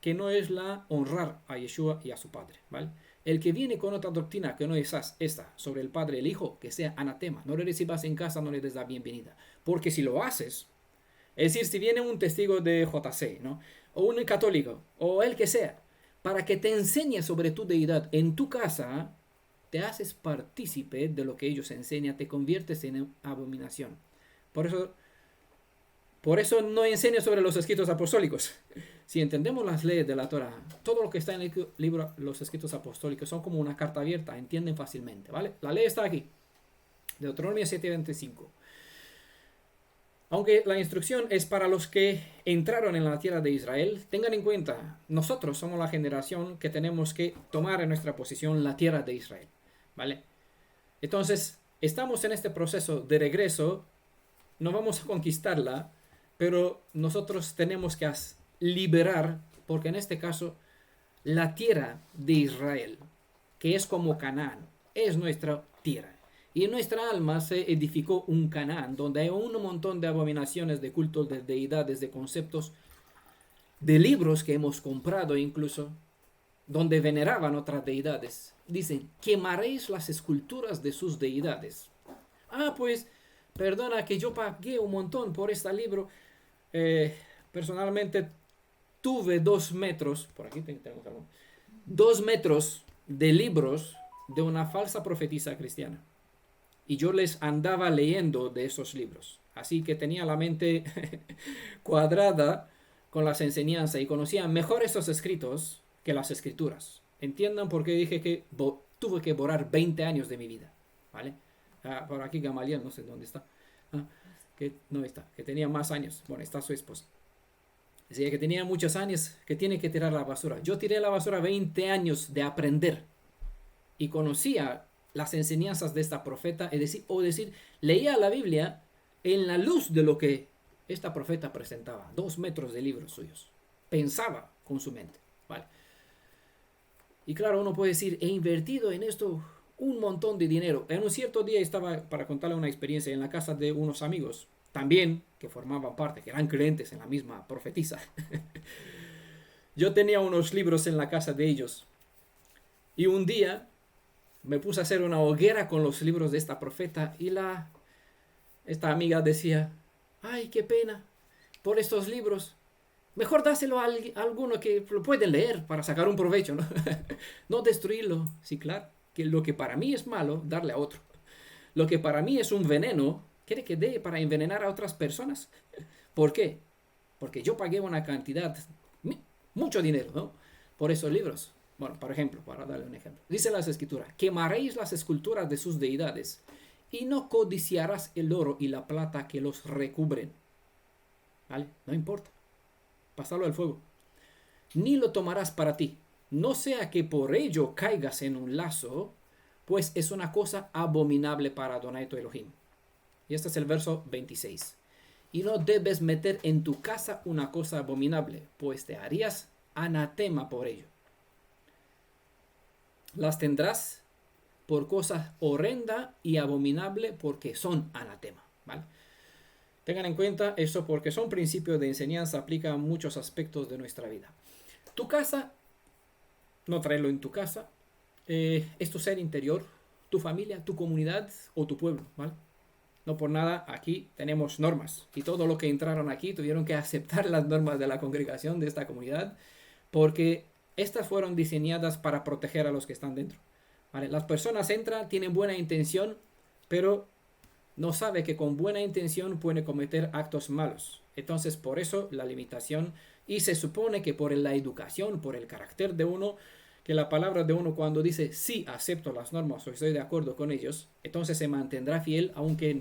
que no es la honrar a Yeshua y a su Padre, ¿vale? El que viene con otra doctrina que no es esta sobre el Padre y el Hijo, que sea anatema. No le recibas en casa, no le des la bienvenida. Porque si lo haces, es decir, si viene un testigo de JC, ¿no?, o un católico, o el que sea, para que te enseñe sobre tu deidad en tu casa, te haces partícipe de lo que ellos enseñan, te conviertes en abominación. Por eso no enseño sobre los escritos apostólicos. Si entendemos las leyes de la Torah, todo lo que está en el libro, los escritos apostólicos, son como una carta abierta, entienden fácilmente, ¿vale? La ley está aquí, Deuteronomio 7:25. Aunque la instrucción es para los que entraron en la tierra de Israel, tengan en cuenta, nosotros somos la generación que tenemos que tomar en nuestra posición la tierra de Israel, ¿vale? Entonces, estamos en este proceso de regreso, no vamos a conquistarla, pero nosotros tenemos que liberar, porque en este caso, la tierra de Israel, que es como Canaán, es nuestra tierra. Y en nuestra alma se edificó un Canaán, donde hay un montón de abominaciones, de cultos, de deidades, de conceptos, de libros que hemos comprado incluso, donde veneraban otras deidades. Dicen, quemaréis las esculturas de sus deidades. Ah, pues, perdona que yo pagué un montón por este libro. Personalmente tuve 2 metros, por aquí tenemos algo, 2 metros de libros de una falsa profetisa cristiana. Y yo les andaba leyendo de esos libros. Así que tenía la mente cuadrada con las enseñanzas y conocía mejor esos escritos que las escrituras. Entiendan por qué dije que tuve que borrar 20 años de mi vida. ¿Vale? Por aquí Gamaliel, no sé dónde está. Que no está, que tenía más años. Bueno, está su esposa. Decía que tenía muchos años, que tiene que tirar la basura. Yo tiré la basura 20 años de aprender. Y conocía las enseñanzas de esta profeta, es decir, leía la Biblia en la luz de lo que esta profeta presentaba. 2 metros de libros suyos. Pensaba con su mente. ¿Vale? Y claro, uno puede decir, he invertido en esto un montón de dinero. En un cierto día estaba, para contarle una experiencia, en la casa de unos amigos, también, que formaban parte, que eran creyentes en la misma profetisa. Yo tenía unos libros en la casa de ellos. Y un día me puse a hacer una hoguera con los libros de esta profeta y esta amiga decía, ay, qué pena por estos libros. Mejor dáselo a alguno que lo pueden leer para sacar un provecho, ¿no? No destruirlo. Sí, claro, que lo que para mí es malo, darle a otro. Lo que para mí es un veneno, quiere que dé para envenenar a otras personas. ¿Por qué? Porque yo pagué una cantidad, mucho dinero, ¿no?, por esos libros. Bueno, por ejemplo, para darle un ejemplo. Dice las escrituras, quemaréis las esculturas de sus deidades y no codiciarás el oro y la plata que los recubren. ¿Vale? No importa. Pasarlo al fuego. Ni lo tomarás para ti. No sea que por ello caigas en un lazo, pues es una cosa abominable para Adonai tu Elohim. Y este es el verso 26. Y no debes meter en tu casa una cosa abominable, pues te harías anatema por ello. Las tendrás por cosa horrenda y abominable porque son anatema. ¿Vale? Tengan en cuenta eso porque son principios de enseñanza, aplica a muchos aspectos de nuestra vida. Tu casa, no traerlo en tu casa, es tu ser interior, tu familia, tu comunidad o tu pueblo, ¿vale? No por nada, aquí tenemos normas y todo lo que entraron aquí tuvieron que aceptar las normas de la congregación de esta comunidad porque estas fueron diseñadas para proteger a los que están dentro, ¿vale? Las personas entran, tienen buena intención, pero no sabe que con buena intención puede cometer actos malos. Entonces, por eso la limitación, y se supone que por la educación, por el carácter de uno, que la palabra de uno cuando dice sí, acepto las normas o estoy de acuerdo con ellos, entonces se mantendrá fiel aunque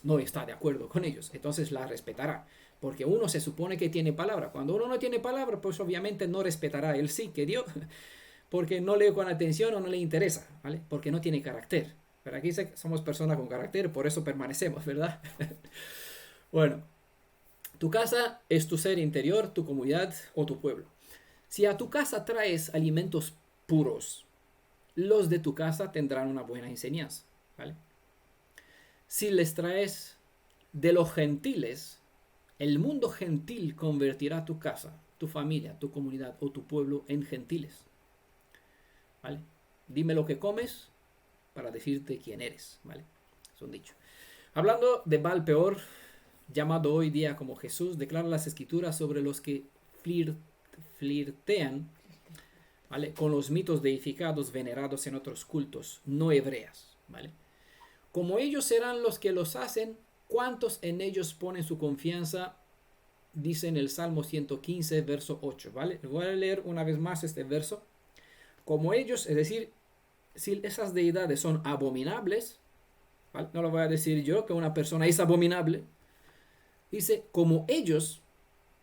no está de acuerdo con ellos. Entonces la respetará, porque uno se supone que tiene palabra. Cuando uno no tiene palabra, pues obviamente no respetará el sí que dio, porque no lee con atención o no le interesa, ¿vale? Porque no tiene carácter. Pero aquí somos personas con carácter, por eso permanecemos, ¿verdad? Bueno, tu casa es tu ser interior, tu comunidad o tu pueblo. Si a tu casa traes alimentos puros, los de tu casa tendrán una buena enseñanza, ¿vale? Si les traes de los gentiles, el mundo gentil convertirá tu casa, tu familia, tu comunidad o tu pueblo en gentiles, ¿vale? Dime lo que comes para decirte quién eres, ¿vale? Es un dicho. Hablando de Baal Peor, llamado hoy día como Jesús, declara las escrituras sobre los que flirtean, ¿vale?, con los mitos deificados venerados en otros cultos no hebreas, ¿vale? Como ellos serán los que los hacen, ¿cuántos en ellos ponen su confianza? Dice en el Salmo 115, verso 8, ¿vale? Voy a leer una vez más este verso. Como ellos, es decir, si esas deidades son abominables, ¿vale? No lo voy a decir yo que una persona es abominable. Dice, como ellos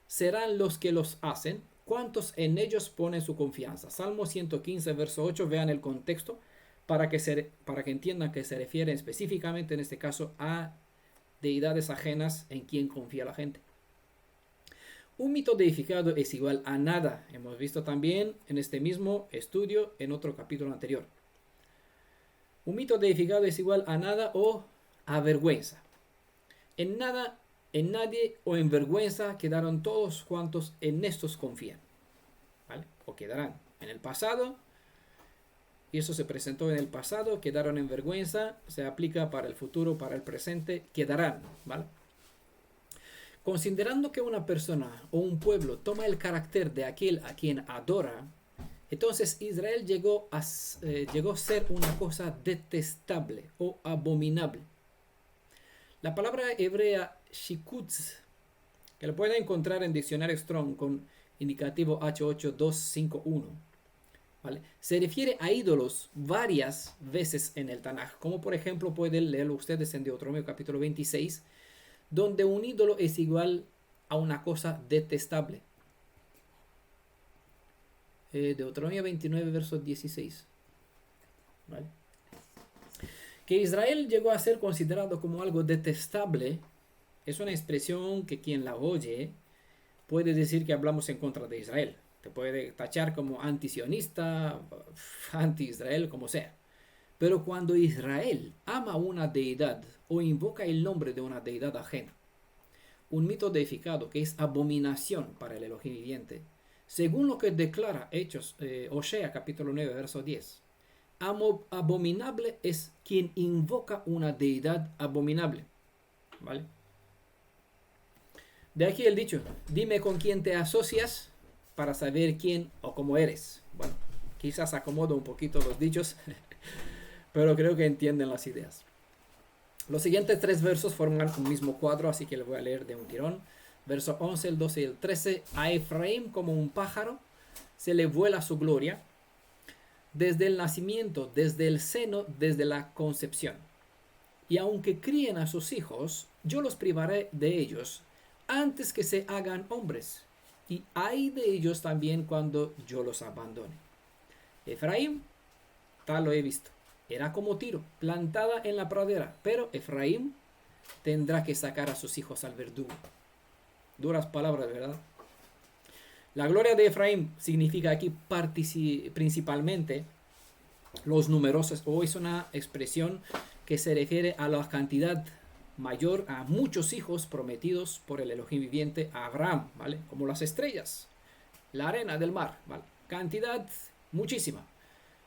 serán los que los hacen, ¿cuántos en ellos ponen su confianza? Salmo 115, verso 8, vean el contexto para que entiendan que se refiere específicamente en este caso a deidades ajenas en quien confía la gente. Un mito deificado es igual a nada. Hemos visto también en este mismo estudio en otro capítulo anterior. Un mito deificado es igual a nada o a vergüenza. En nada, en nadie o en vergüenza quedaron todos cuantos en estos confían, ¿vale? O quedarán en el pasado, y eso se presentó en el pasado, quedaron en vergüenza, se aplica para el futuro, para el presente, quedarán, ¿vale? Considerando que una persona o un pueblo toma el carácter de aquel a quien adora, entonces Israel llegó a ser una cosa detestable o abominable. La palabra hebrea shikutz, que lo pueden encontrar en diccionario Strong con indicativo H8251, ¿vale?, se refiere a ídolos varias veces en el Tanaj, como por ejemplo pueden leerlo ustedes en Deuteronomio capítulo 26, donde un ídolo es igual a una cosa detestable. Deuteronomio 29, verso 16. ¿Vale? Que Israel llegó a ser considerado como algo detestable es una expresión que quien la oye puede decir que hablamos en contra de Israel. Te puede tachar como antisionista, anti-Israel, como sea. Pero cuando Israel ama una deidad o invoca el nombre de una deidad ajena, un mito deificado que es abominación para el Elohim viviente, según lo que declara Hechos, Osea capítulo 9, verso 10, abominable es quien invoca una deidad abominable, ¿vale? De aquí el dicho, dime con quién te asocias para saber quién o cómo eres. Bueno, quizás acomodo un poquito los dichos, pero creo que entienden las ideas. Los siguientes tres versos forman un mismo cuadro, así que le voy a leer de un tirón. Verso 11, el 12 y el 13. A Efraín como un pájaro se le vuela su gloria, desde el nacimiento, desde el seno, desde la concepción. Y aunque críen a sus hijos, yo los privaré de ellos antes que se hagan hombres, y hay de ellos también cuando yo los abandone. Efraín, tal lo he visto, era como Tiro, plantada en la pradera, pero Efraín tendrá que sacar a sus hijos al verdugo. Duras palabras, ¿verdad? La gloria de Efraín significa aquí principalmente los numerosos, o es una expresión que se refiere a la cantidad mayor a muchos hijos prometidos por el Elohim viviente a Abraham, ¿vale? Como las estrellas, la arena del mar, ¿vale? Cantidad muchísima.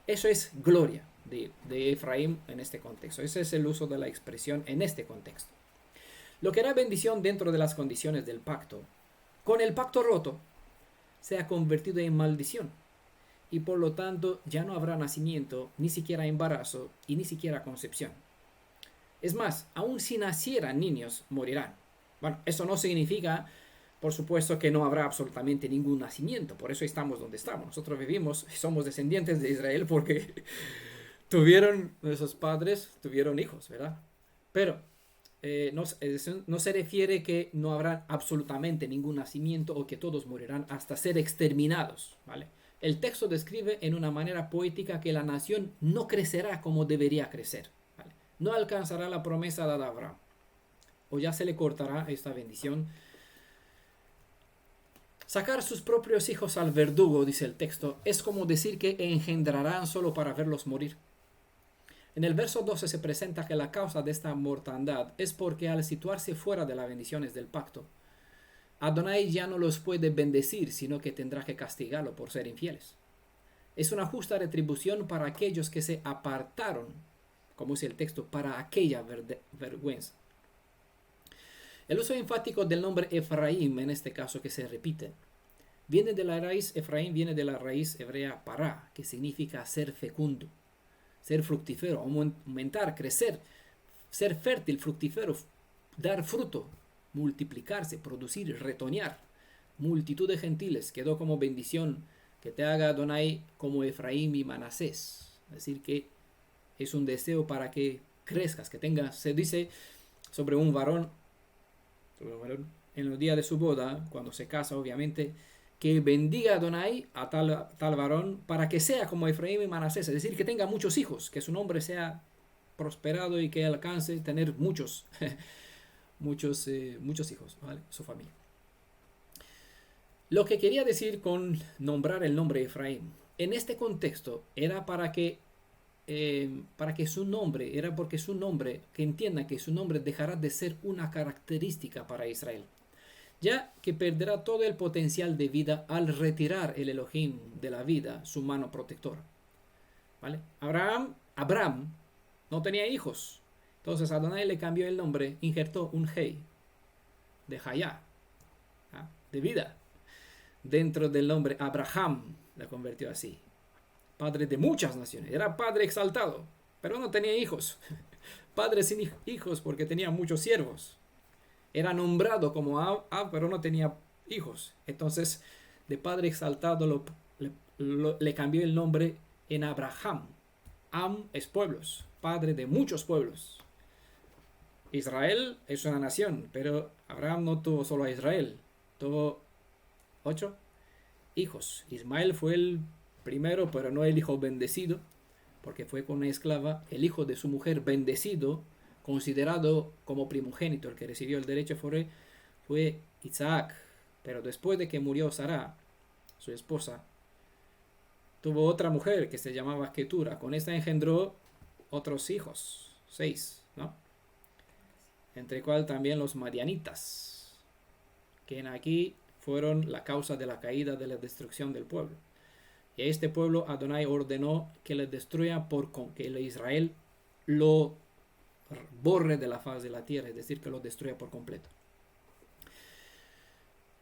Eso es gloria de Efraín en este contexto. Ese es el uso de la expresión en este contexto. Lo que era bendición dentro de las condiciones del pacto, con el pacto roto, se ha convertido en maldición. Y por lo tanto ya no habrá nacimiento, ni siquiera embarazo y ni siquiera concepción. Es más, aun si nacieran niños, morirán. Bueno, eso no significa, por supuesto, que no habrá absolutamente ningún nacimiento. Por eso estamos donde estamos. Nosotros vivimos, somos descendientes de Israel porque nuestros padres tuvieron hijos, ¿verdad? Pero no se refiere que no habrá absolutamente ningún nacimiento o que todos morirán hasta ser exterminados, ¿vale? El texto describe en una manera poética que la nación no crecerá como debería crecer, ¿vale? No alcanzará la promesa dada a Abraham, o ya se le cortará esta bendición. Sacar sus propios hijos al verdugo, dice el texto, es como decir que engendrarán solo para verlos morir. En el verso 12 se presenta que la causa de esta mortandad es porque al situarse fuera de las bendiciones del pacto, Adonai ya no los puede bendecir, sino que tendrá que castigarlo por ser infieles. Es una justa retribución para aquellos que se apartaron, como dice el texto, para aquella vergüenza. El uso enfático del nombre Efraín, en este caso que se repite, viene de la raíz, Efraín viene de la raíz hebrea pará, que significa ser fecundo, ser fructífero, aumentar, crecer, ser fértil, fructífero, dar fruto, multiplicarse, producir, retoñar. Multitud de gentiles quedó como bendición que te haga Adonai como Efraín y Manasés. Es decir, que es un deseo para que crezcas, que tengas, se dice sobre un varón en los días de su boda, cuando se casa obviamente, que bendiga a Adonai a tal varón para que sea como Efraín y Manasés, es decir, que tenga muchos hijos, que su nombre sea prosperado y que alcance tener muchos muchos hijos, ¿vale? Su familia. Lo que quería decir con nombrar el nombre Efraín, en este contexto, era para que su nombre, era porque su nombre, que entienda que su nombre dejará de ser una característica para Israel, ya que perderá todo el potencial de vida al retirar el Elohim de la vida, su mano protectora, ¿vale? Abraham no tenía hijos. Entonces Adonai le cambió el nombre, injertó un Hei de Hayá, ¿ah? De vida, dentro del nombre Abraham, le convirtió así. Padre de muchas naciones, era padre exaltado, pero no tenía hijos. Padre sin hijos porque tenía muchos siervos. Era nombrado como pero no tenía hijos. Entonces, de padre exaltado le cambió el nombre en Abraham. Am es pueblos, padre de muchos pueblos. Israel es una nación, pero Abraham no tuvo solo a Israel, tuvo 8 hijos. Ismael fue el primero, pero no el hijo bendecido, porque fue con una esclava. El hijo de su mujer bendecido, considerado como primogénito, el que recibió el derecho fue Isaac. Pero después de que murió Sara, su esposa, tuvo otra mujer que se llamaba Ketura. Con esta engendró otros hijos, 6, ¿no? Entre cual también los madianitas, que en aquí fueron la causa de la caída, de la destrucción del pueblo. Y a este pueblo Adonai ordenó que le destruya que el Israel lo borre de la faz de la tierra, es decir, que lo destruya por completo.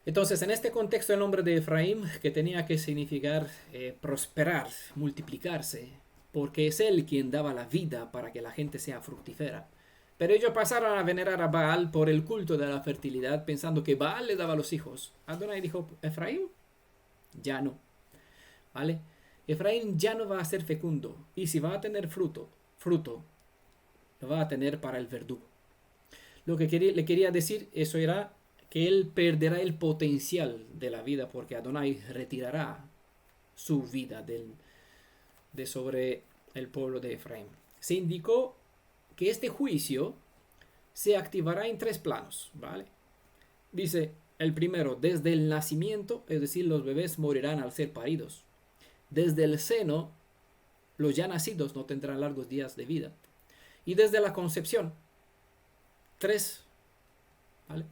Entonces, en este contexto, el nombre de Efraín, que tenía que significar prosperar, multiplicarse, porque es él quien daba la vida para que la gente sea fructífera. Pero ellos pasaron a venerar a Baal por el culto de la fertilidad, pensando que Baal le daba los hijos. Adonai dijo, Efraín, ya no. ¿Vale? Efraín ya no va a ser fecundo. Y si va a tener fruto, lo va a tener para el verdugo. Lo que le quería decir, eso era que él perderá el potencial de la vida, porque Adonai retirará su vida de sobre el pueblo de Efraín. Se indicó que este juicio se activará en 3 planos, ¿vale? Dice, el primero, desde el nacimiento, es decir, los bebés morirán al ser paridos. Desde el seno, los ya nacidos no tendrán largos días de vida. Y desde la concepción, 3, ¿vale?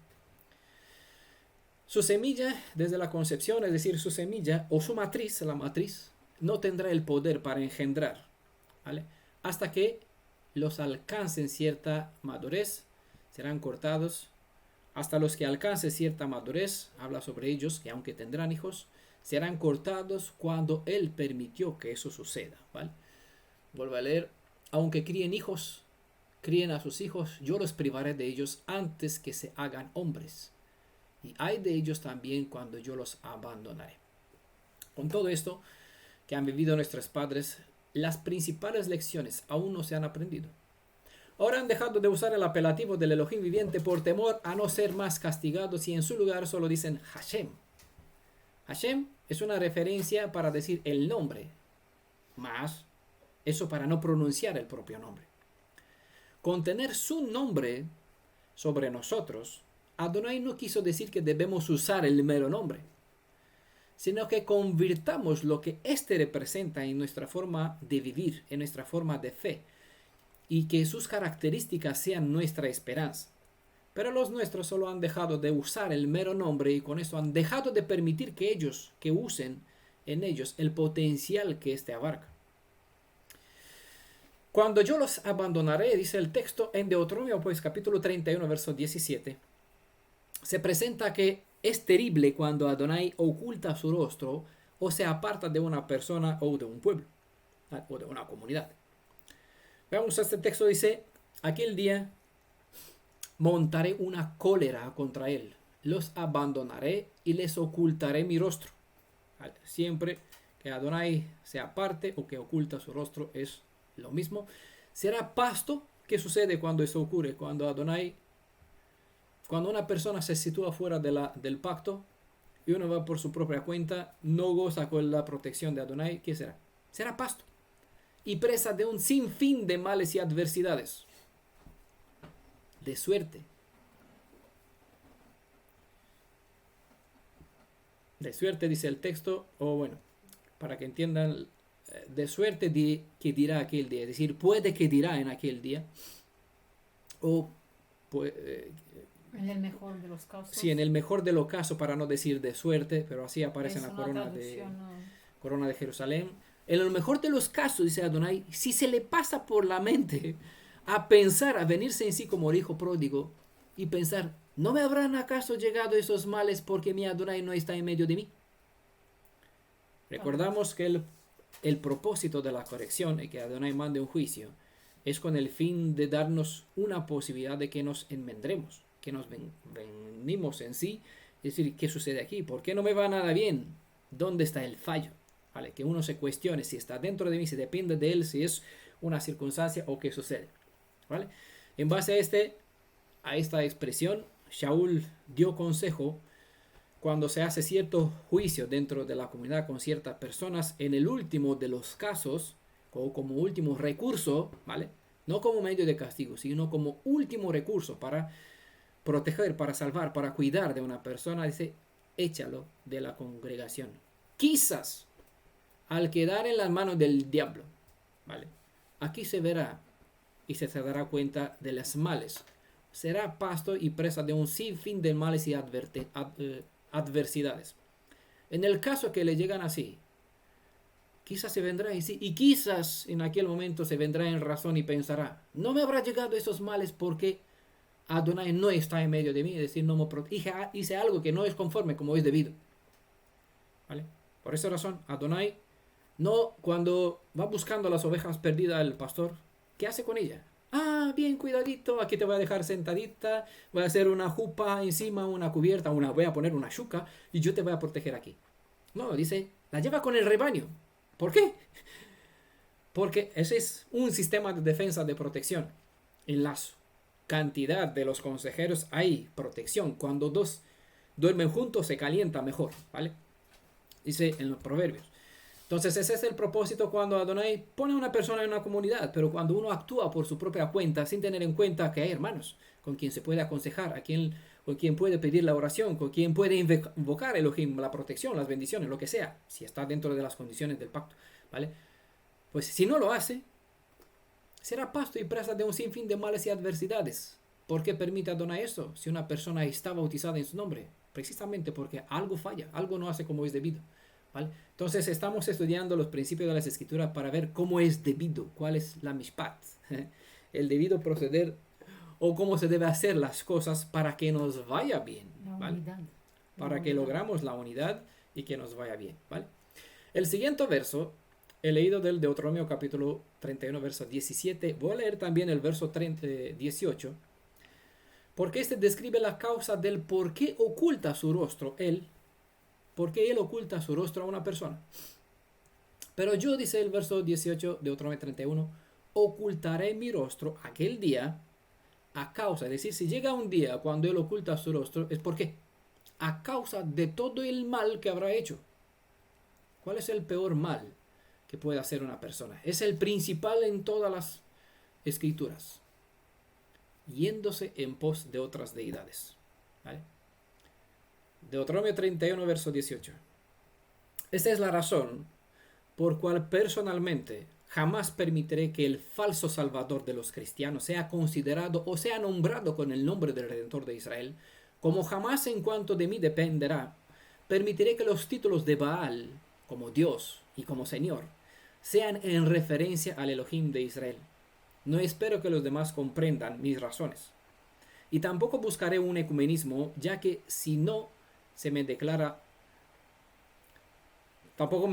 Su semilla desde la concepción, es decir, su semilla o su matriz, la matriz, no tendrá el poder para engendrar, ¿vale? Hasta que los alcancen cierta madurez, serán cortados. Hasta los que alcancen cierta madurez, habla sobre ellos, que aunque tendrán hijos, serán cortados cuando Él permitió que eso suceda, ¿vale? Vuelvo a leer, aunque críen hijos, críen a sus hijos, yo los privaré de ellos antes que se hagan hombres. Y hay de ellos también cuando yo los abandonaré. Con todo esto que han vivido nuestros padres, las principales lecciones aún no se han aprendido. Ahora han dejado de usar el apelativo del Elohim viviente por temor a no ser más castigados y en su lugar solo dicen Hashem. Hashem es una referencia para decir el nombre, más eso para no pronunciar el propio nombre. Con tener su nombre sobre nosotros, Adonai no quiso decir que debemos usar el mero nombre, sino que convirtamos lo que éste representa en nuestra forma de vivir, en nuestra forma de fe, y que sus características sean nuestra esperanza. Pero los nuestros solo han dejado de usar el mero nombre y con eso han dejado de permitir que ellos, que usen en ellos el potencial que éste abarca. Cuando yo los abandonaré, dice el texto en Deuteronomio, pues capítulo 31, verso 17, se presenta que es terrible cuando Adonai oculta su rostro o se aparta de una persona o de un pueblo o de una comunidad. Veamos, este texto dice, aquel día montaré una cólera contra él, los abandonaré y les ocultaré mi rostro. ¿Vale? Siempre que Adonai se aparte o que oculta su rostro es lo mismo. Será pasto. ¿Qué sucede cuando eso ocurre? Cuando una persona se sitúa fuera del pacto y uno va por su propia cuenta, no goza con la protección de Adonai, ¿qué será? Será pasto y presa de un sinfín de males y adversidades. De suerte. De suerte, dice el texto, o bueno, para que entiendan, de suerte que dirá aquel día, es decir, puede que dirá en aquel día, o en el mejor de los casos. sí, en el mejor de los casos, para no decir de suerte, pero así aparece en Es la una corona de Jerusalén. En el mejor de los casos, dice Adonai, si se le pasa por la mente a pensar, a venirse en sí como hijo pródigo y pensar, ¿no me habrán acaso llegado esos males porque mi Adonai no está en medio de mí? Recordamos que el propósito de la corrección y que Adonai mande un juicio es con el fin de darnos una posibilidad de que nos enmendremos, que nos venimos en sí. Es decir, ¿qué sucede aquí? ¿Por qué no me va nada bien? ¿Dónde está el fallo? ¿Vale? Que uno se cuestione si está dentro de mí, si depende de él, si es una circunstancia o qué sucede. ¿Vale? En base a esta expresión, Shaul dio consejo cuando se hace cierto juicio dentro de la comunidad con ciertas personas, en el último de los casos, o como último recurso, ¿vale? No como medio de castigo, sino como último recurso para proteger, para salvar, para cuidar de una persona, dice, échalo de la congregación. Quizás al quedar en las manos del diablo, ¿vale? Aquí se verá y se dará cuenta de las males. Será pasto y presa de un sinfín de males y adversidades. En el caso que le llegan así, quizás se vendrá en sí, y quizás en aquel momento se vendrá en razón y pensará, no me habrá llegado esos males porque Adonai no está en medio de mí, es decir, no me hice algo que no es conforme como es debido. ¿Vale? Por esa razón, Adonai no, cuando va buscando las ovejas perdidas el pastor, ¿qué hace con ella? Ah, bien, cuidadito, aquí te voy a dejar sentadita, voy a hacer una jupa encima, una cubierta, voy a poner una shuka y yo te voy a proteger aquí. No, dice, la lleva con el rebaño. ¿Por qué? Porque ese es un sistema de defensa, de protección. En la cantidad de los consejeros hay protección. Cuando dos duermen juntos se calienta mejor, ¿vale? Dice en los proverbios. Entonces ese es el propósito cuando Adonai pone a una persona en una comunidad, pero cuando uno actúa por su propia cuenta sin tener en cuenta que hay hermanos con quien se puede aconsejar, con quien puede pedir la oración, con quien puede invocar Elohim, la protección, las bendiciones, lo que sea, si está dentro de las condiciones del pacto, ¿vale? Pues si no lo hace, será pasto y presa de un sinfín de males y adversidades. ¿Por qué permite Adonai esto si una persona está bautizada en su nombre? Precisamente porque algo falla, algo no hace como es debido. ¿Vale? Entonces estamos estudiando los principios de las escrituras para ver cómo es debido, cuál es la mishpat, el debido proceder o cómo se debe hacer las cosas para que nos vaya bien, La ¿vale? unidad. Para que logramos la unidad y que nos vaya bien, ¿vale? El siguiente verso, he leído del Deuteronomio capítulo 31, verso 17. Voy a leer también el verso 18, porque este describe la causa del por qué oculta su rostro él, por qué él oculta su rostro a una persona. Pero yo, dice el verso 18 de Deuteronomio 31, ocultaré mi rostro aquel día a causa, es decir, si llega un día cuando él oculta su rostro, es porque a causa de todo el mal que habrá hecho. ¿Cuál es el peor mal que puede hacer una persona? Es el principal en todas las escrituras: yéndose en pos de otras deidades. ¿Vale? Deuteronomio 31, verso 18. Esta es la razón por cual personalmente jamás permitiré que el falso salvador de los cristianos sea considerado o sea nombrado con el nombre del Redentor de Israel, como jamás en cuanto de mí dependerá, permitiré que los títulos de Baal, como Dios y como Señor, sean en referencia al Elohim de Israel. No espero que los demás comprendan mis razones. Y tampoco buscaré un ecumenismo, ya que si no se me declara, tampoco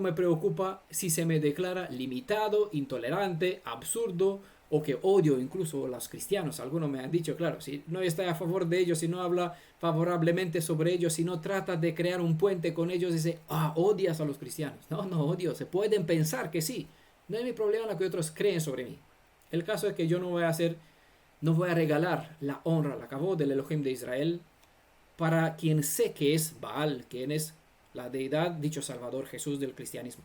me preocupa si se me declara limitado, intolerante, absurdo, o que odio incluso a los cristianos. Algunos me han dicho, claro, si no está a favor de ellos, si no habla favorablemente sobre ellos, si no trata de crear un puente con ellos, dice, odias a los cristianos. No, no odio, se pueden pensar que sí. No es mi problema lo que otros creen sobre mí. El caso es que yo no voy a regalar la honra, la kavod del Elohim de Israel para quien sé que es Baal, quien es la deidad, dicho Salvador Jesús del cristianismo.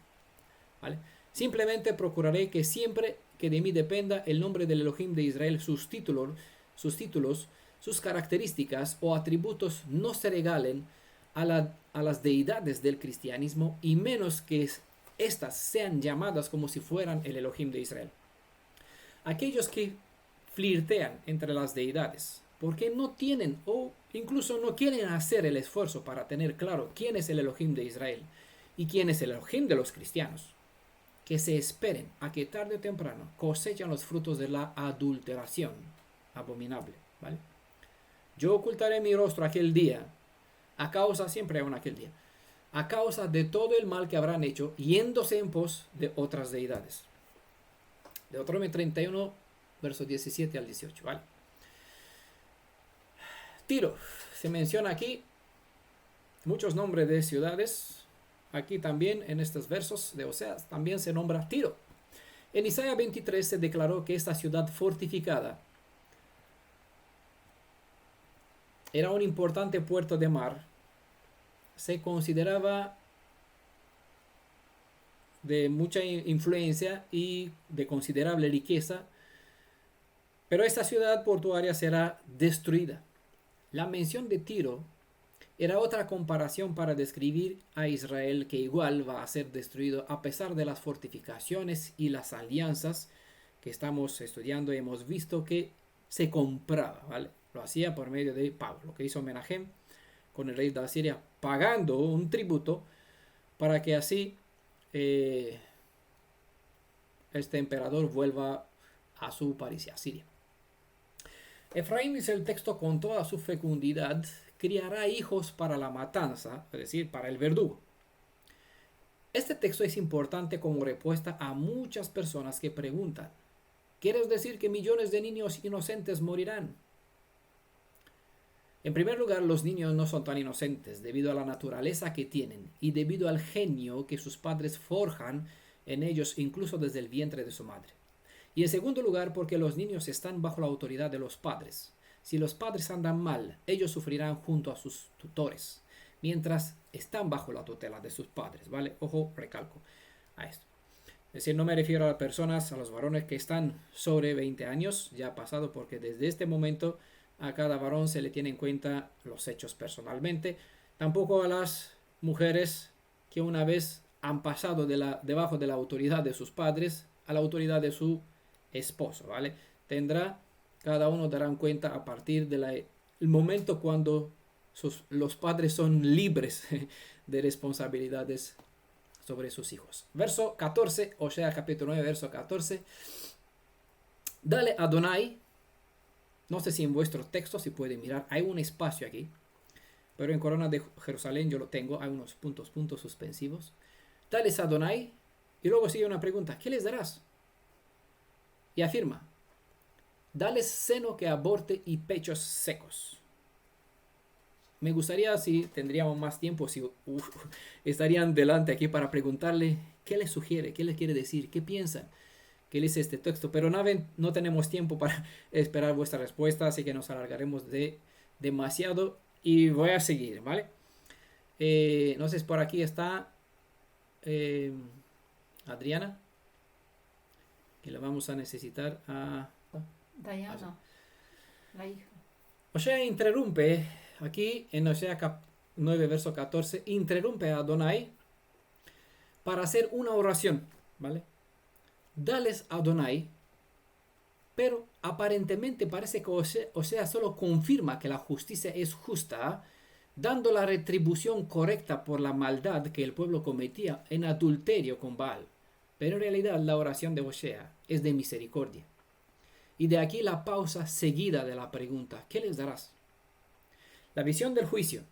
¿Vale? Simplemente procuraré que siempre que de mí dependa el nombre del Elohim de Israel, sus títulos, sus características o atributos no se regalen a las deidades del cristianismo, y menos que éstas sean llamadas como si fueran el Elohim de Israel. Aquellos que flirtean entre las deidades porque no tienen o incluso no quieren hacer el esfuerzo para tener claro quién es el Elohim de Israel y quién es el Elohim de los cristianos, que se esperen a que tarde o temprano cosechan los frutos de la adulteración abominable, ¿vale? Yo ocultaré mi rostro aquel día, siempre hay un aquel día, a causa de todo el mal que habrán hecho, yéndose en pos de otras deidades. Deuteronomio 31, versos 17 al 18, ¿vale? Tiro, se menciona aquí muchos nombres de ciudades. Aquí también en estos versos de Oseas también se nombra Tiro. En Isaías 23 se declaró que esta ciudad fortificada era un importante puerto de mar. Se consideraba de mucha influencia y de considerable riqueza, pero esta ciudad portuaria será destruida. La mención de Tiro era otra comparación para describir a Israel, que igual va a ser destruido a pesar de las fortificaciones y las alianzas que estamos estudiando. Hemos visto que se compraba, ¿vale? Lo hacía por medio de pago, lo que hizo Menahem con el rey de Asiria, pagando un tributo para que así este emperador vuelva a su país, a Siria. Efraín, dice el texto, con toda su fecundidad criará hijos para la matanza, es decir, para el verdugo. Este texto es importante como respuesta a muchas personas que preguntan: ¿quieres decir que millones de niños inocentes morirán? En primer lugar, los niños no son tan inocentes debido a la naturaleza que tienen y debido al genio que sus padres forjan en ellos incluso desde el vientre de su madre. Y en segundo lugar, porque los niños están bajo la autoridad de los padres. Si los padres andan mal, ellos sufrirán junto a sus tutores, mientras están bajo la tutela de sus padres, ¿vale? Ojo, recalco a esto. Es decir, no me refiero a personas, a los varones que están sobre 20 años, ya pasado, porque desde este momento a cada varón se le tiene en cuenta los hechos personalmente. Tampoco a las mujeres que una vez han pasado debajo de la autoridad de sus padres a la autoridad de su esposo, ¿vale? Tendrá Cada uno dará cuenta a partir del momento cuando los padres son libres de responsabilidades sobre sus hijos. Verso 14, Osea capítulo 9, verso 14. Dale Adonai, no sé si en vuestro texto si pueden mirar, hay un espacio aquí, pero en Corona de Jerusalén yo lo tengo, hay unos puntos suspensivos. Dales Adonai, y luego sigue una pregunta, ¿qué les darás? Y afirma, dales seno que aborte y pechos secos. Me gustaría, si tendríamos más tiempo, si estarían delante aquí para preguntarle qué les sugiere, qué les quiere decir, qué piensan, qué dice este texto. Pero no tenemos tiempo para esperar vuestra respuesta, así que nos alargaremos demasiado y voy a seguir, ¿vale? No sé si por aquí está Adriana, que la vamos a necesitar a... Diana, la hija. Osea interrumpe aquí en Osea 9, verso 14, interrumpe a Adonai para hacer una oración, ¿vale? Dales a Adonai, pero aparentemente parece que Osea solo confirma que la justicia es justa, dando la retribución correcta por la maldad que el pueblo cometía en adulterio con Baal. Pero en realidad la oración de Osea es de misericordia. Y de aquí la pausa seguida de la pregunta, ¿qué les darás? La visión del juicio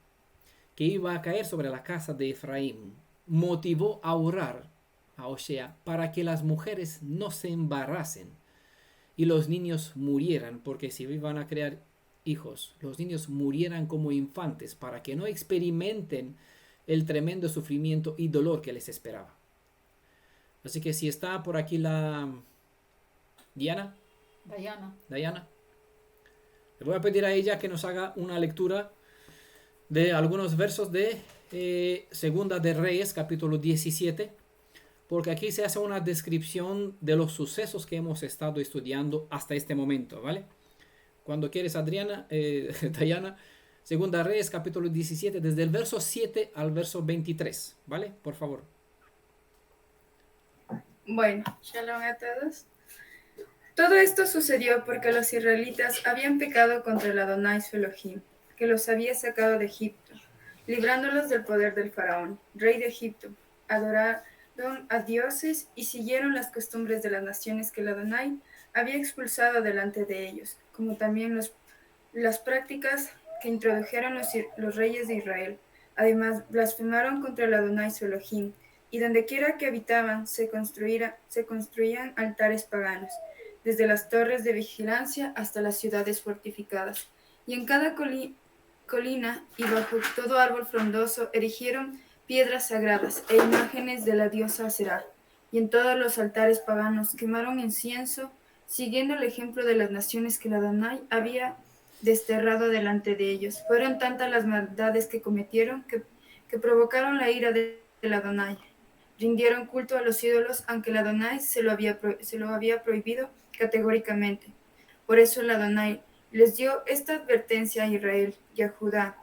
que iba a caer sobre la casa de Efraín motivó a orar a Osea para que las mujeres no se embarasen y los niños murieran, porque si iban a crear hijos, los niños murieran como infantes para que no experimenten el tremendo sufrimiento y dolor que les esperaba. Así que si está por aquí la Diana, le voy a pedir a ella que nos haga una lectura de algunos versos de Segunda de Reyes, capítulo 17, porque aquí se hace una descripción de los sucesos que hemos estado estudiando hasta este momento, ¿vale? Cuando quieres, Adriana, Diana, Segunda de Reyes, capítulo 17, desde el verso 7 al verso 23, ¿vale? Por favor. Bueno, shalom a todos. Todo esto sucedió porque los israelitas habían pecado contra el Adonai su Elohim, que los había sacado de Egipto, librándolos del poder del faraón, rey de Egipto. Adoraron a dioses y siguieron las costumbres de las naciones que el Adonai había expulsado delante de ellos, como también las prácticas que introdujeron los reyes de Israel. Además, blasfemaron contra el Adonai su Elohim, y dondequiera que habitaban se construían altares paganos, desde las torres de vigilancia hasta las ciudades fortificadas. Y en cada colina y bajo todo árbol frondoso erigieron piedras sagradas e imágenes de la diosa Aserá. Y en todos los altares paganos quemaron incienso, siguiendo el ejemplo de las naciones que el Adonai había desterrado delante de ellos. Fueron tantas las maldades que cometieron que provocaron la ira del Adonai. Rindieron culto a los ídolos, aunque el Adonai se lo había prohibido categóricamente. Por eso el Adonai les dio esta advertencia a Israel y a Judá,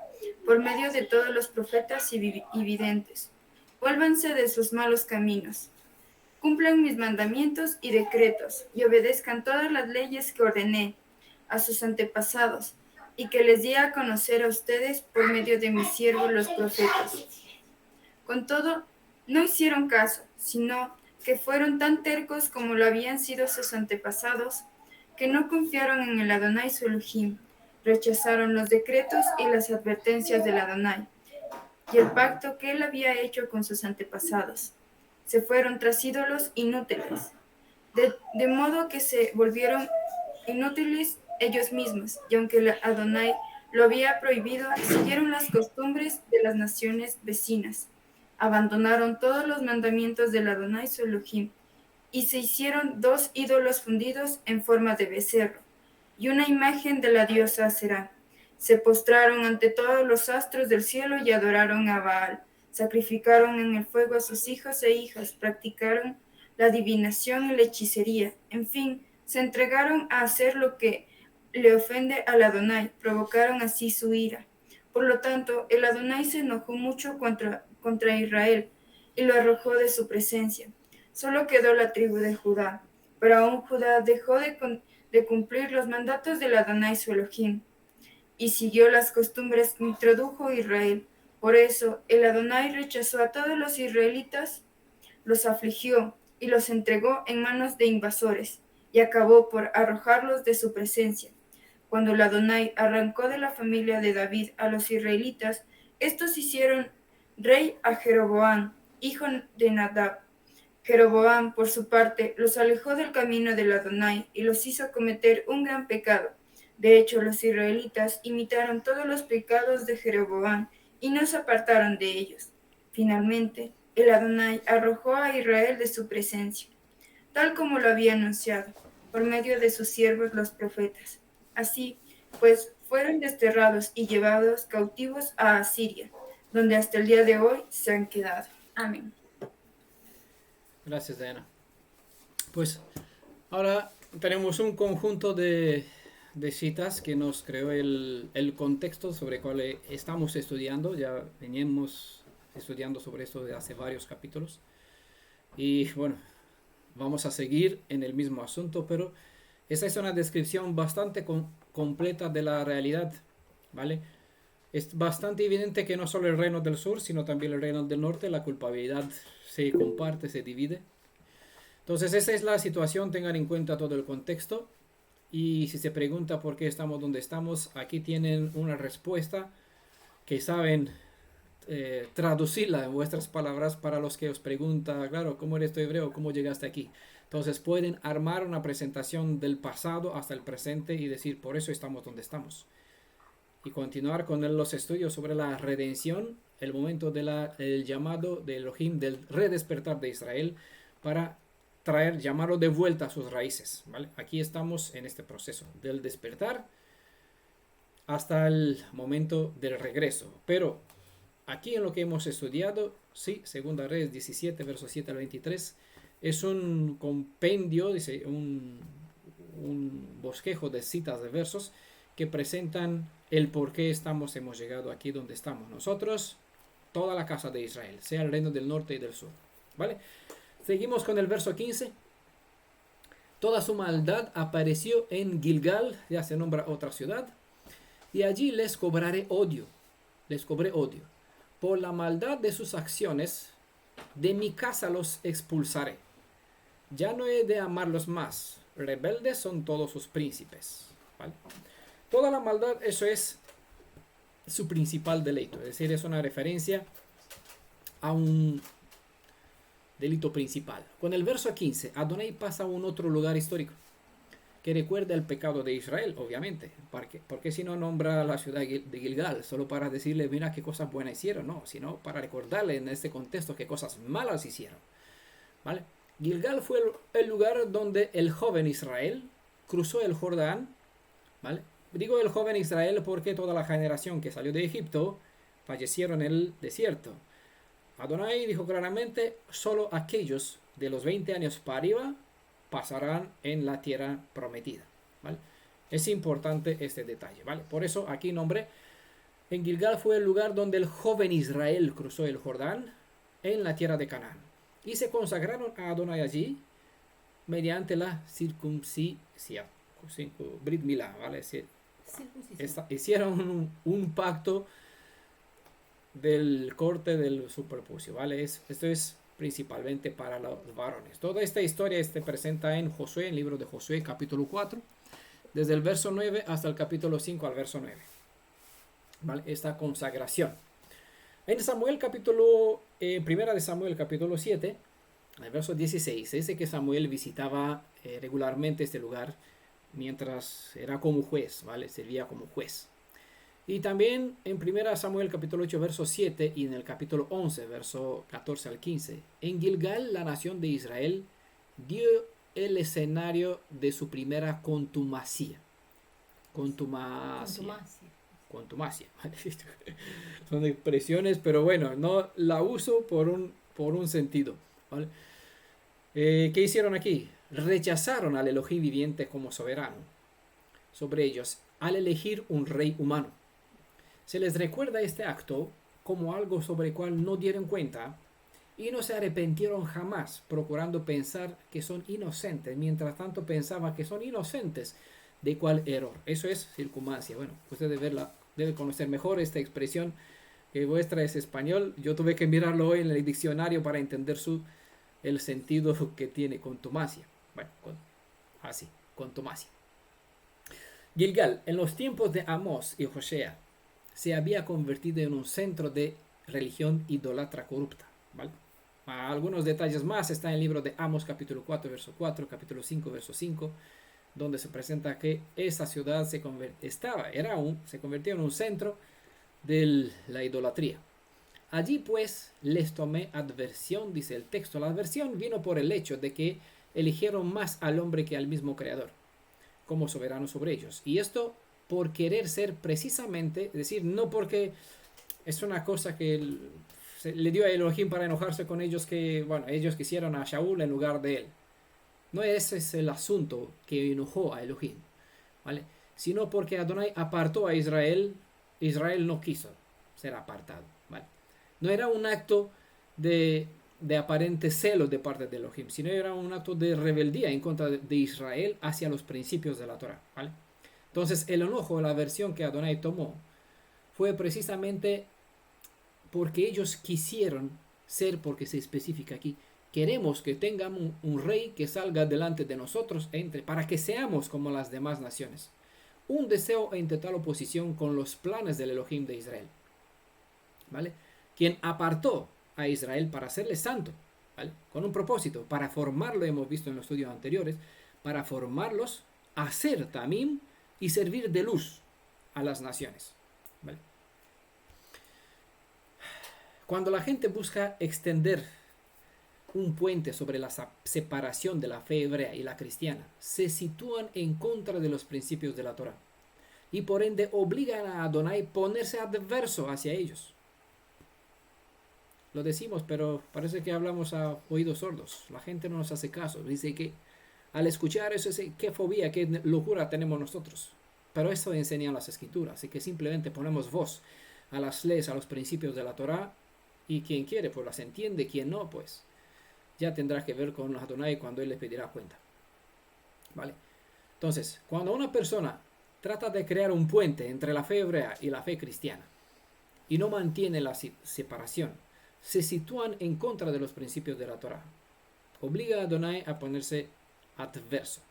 por medio de todos los profetas y videntes. Vuélvanse de sus malos caminos, cumplan mis mandamientos y decretos, y obedezcan todas las leyes que ordené a sus antepasados, y que les di a conocer a ustedes por medio de mis siervos los profetas. Con todo, no hicieron caso, sino que fueron tan tercos como lo habían sido sus antepasados, que no confiaron en el Adonai su Elohim, rechazaron los decretos y las advertencias del Adonai, y el pacto que él había hecho con sus antepasados. Se fueron tras ídolos inútiles, de modo que se volvieron inútiles ellos mismos, y aunque el Adonai lo había prohibido, siguieron las costumbres de las naciones vecinas. Abandonaron todos los mandamientos del Adonai su Elohim, y se hicieron 2 ídolos fundidos en forma de becerro, y una imagen de la diosa Aserá. Se postraron ante todos los astros del cielo y adoraron a Baal. Sacrificaron en el fuego a sus hijos e hijas, practicaron la adivinación y la hechicería. En fin, se entregaron a hacer lo que le ofende al Adonai, provocaron así su ira. Por lo tanto, el Adonai se enojó mucho contra Israel y lo arrojó de su presencia. Solo quedó la tribu de Judá, pero aún Judá dejó de cumplir los mandatos del Adonai su Elohim, y siguió las costumbres que introdujo Israel. Por eso el Adonai rechazó a todos los israelitas, los afligió y los entregó en manos de invasores, y acabó por arrojarlos de su presencia. Cuando el Adonai arrancó de la familia de David a los israelitas, estos hicieron rey a Jeroboam, hijo de Nadab. Jeroboam, por su parte, los alejó del camino del Adonai y los hizo cometer un gran pecado. De hecho, los israelitas imitaron todos los pecados de Jeroboam y no se apartaron de ellos. Finalmente, el Adonai arrojó a Israel de su presencia, tal como lo había anunciado, por medio de sus siervos los profetas. Así, pues, fueron desterrados y llevados cautivos a Asiria, donde hasta el día de hoy se han quedado. Amén. Gracias, Diana. Pues ahora tenemos un conjunto de citas que nos creó el contexto sobre el cual estamos estudiando. Ya veníamos estudiando sobre esto de hace varios capítulos. Y bueno, vamos a seguir en el mismo asunto, pero esta es una descripción bastante completa de la realidad, ¿vale? Es bastante evidente que no solo el reino del sur, sino también el reino del norte, la culpabilidad se comparte, se divide. Entonces esa es la situación, tengan en cuenta todo el contexto. Y si se pregunta por qué estamos donde estamos, aquí tienen una respuesta que saben traducirla en vuestras palabras para los que os preguntan, claro, ¿cómo eres tú hebreo? ¿Cómo llegaste aquí? Entonces pueden armar una presentación del pasado hasta el presente y decir, por eso estamos donde estamos. Y continuar con los estudios sobre la redención, el momento del llamado de Elohim, del redespertar de Israel, para llamarlo de vuelta a sus raíces, ¿vale? Aquí estamos en este proceso del despertar hasta el momento del regreso. Pero aquí en lo que hemos estudiado, sí, Segunda Reyes 17, versos 7 al 23, es un compendio, dice, un bosquejo de citas de versos que presentan el por qué hemos llegado aquí donde estamos nosotros, toda la casa de Israel, sea el reino del norte y del sur, ¿vale? Seguimos con el verso 15. Toda su maldad apareció en Gilgal, ya se nombra otra ciudad, y allí les cobré odio. Por la maldad de sus acciones, de mi casa los expulsaré. Ya no he de amarlos más. Rebeldes son todos sus príncipes, ¿vale? Toda la maldad, eso es su principal delito. Es decir, es una referencia a un delito principal. Con el verso 15, Adonai pasa a un otro lugar histórico que recuerda el pecado de Israel, obviamente. Porque si no nombra la ciudad de Gilgal solo para decirle, mira qué cosas buenas hicieron, no, sino para recordarle en este contexto qué cosas malas hicieron, ¿vale? Gilgal fue el lugar donde el joven Israel cruzó el Jordán, ¿vale? Digo el joven Israel porque toda la generación que salió de Egipto fallecieron en el desierto. Adonai dijo claramente, solo aquellos de los 20 años para arriba pasarán en la tierra prometida, ¿vale? Es importante este detalle, ¿vale? Por eso aquí nombré, en Gilgal fue el lugar donde el joven Israel cruzó el Jordán en la tierra de Canaán. Y se consagraron a Adonai allí mediante la circuncisión, Brit Milá, ¿vale? Hicieron un pacto del corte del superpucio, ¿vale? Esto es principalmente para los varones. Toda esta historia se presenta en Josué, en el libro de Josué, capítulo 4, desde el verso 9 hasta el capítulo 5 al verso 9, ¿vale? Esta consagración. En Samuel, primera de Samuel, capítulo 7, en el verso 16, dice que Samuel visitaba regularmente este lugar mientras era como juez, ¿vale? Servía como juez. Y también en 1 Samuel capítulo 8 verso 7 y en el capítulo 11 verso 14 al 15. En Gilgal la nación de Israel dio el escenario de su primera contumacia. Contumacia. ¿Vale? Son expresiones, pero bueno, no la uso por un sentido, ¿vale? ¿Qué hicieron aquí? Rechazaron al Elohim viviente como soberano sobre ellos al elegir un rey humano. Se les recuerda este acto como algo sobre el cual no dieron cuenta y no se arrepintieron jamás, procurando pensar que son inocentes, mientras tanto pensaban que son inocentes de cuál error. Eso es circunmancia. Bueno, usted debe conocer mejor esta expresión, que vuestra es español. Yo tuve que mirarlo hoy en el diccionario para entender el sentido que tiene contumacia. Bueno, así, contumacia. Gilgal, en los tiempos de Amós y Josea, se había convertido en un centro de religión idólatra corrupta, ¿vale? Algunos detalles más están en el libro de Amós, capítulo 4, verso 4, capítulo 5, verso 5, donde se presenta que esa ciudad se convirtió en un centro de la idolatría. Allí pues les tomé adversión, dice el texto. La adversión vino por el hecho de que eligieron más al hombre que al mismo Creador como soberano sobre ellos. Y esto por querer ser precisamente, es decir, no porque es una cosa que le dio a Elohim para enojarse con ellos, que bueno, ellos quisieron a Shaul en lugar de él. No ese es el asunto que enojó a Elohim, ¿vale? Sino porque Adonai apartó a Israel. Israel no quiso ser apartado, ¿vale? No era un acto de aparente celo de parte de Elohim, sino era un acto de rebeldía en contra de Israel hacia los principios de la Torah, ¿vale? Entonces el enojo, la aversión que Adonai tomó fue precisamente porque ellos quisieron ser, porque se especifica aquí, queremos que tengamos un rey que salga delante de nosotros para que seamos como las demás naciones. Un deseo en total oposición con los planes del Elohim de Israel, ¿vale? Quien apartó a Israel para hacerle santo, ¿vale? Con un propósito, para formarlo, hemos visto en los estudios anteriores, para formarlos a ser tamim y servir de luz a las naciones, ¿vale? Cuando la gente busca extender un puente sobre la separación de la fe hebrea y la cristiana, se sitúan en contra de los principios de la Torah y por ende obligan a Adonai a ponerse adverso hacia ellos. Lo decimos, pero parece que hablamos a oídos sordos. La gente no nos hace caso. Dice que al escuchar eso, qué fobia, qué locura tenemos nosotros. Pero eso enseñan las escrituras. Así que simplemente ponemos voz a las leyes, a los principios de la Torah, y quien quiere pues las entiende, quien no pues ya tendrá que ver con Adonai cuando él le pedirá cuenta, ¿vale? Entonces, cuando una persona trata de crear un puente entre la fe hebrea y la fe cristiana y no mantiene la separación, se sitúan en contra de los principios de la Torah. Obliga a Adonai a ponerse adverso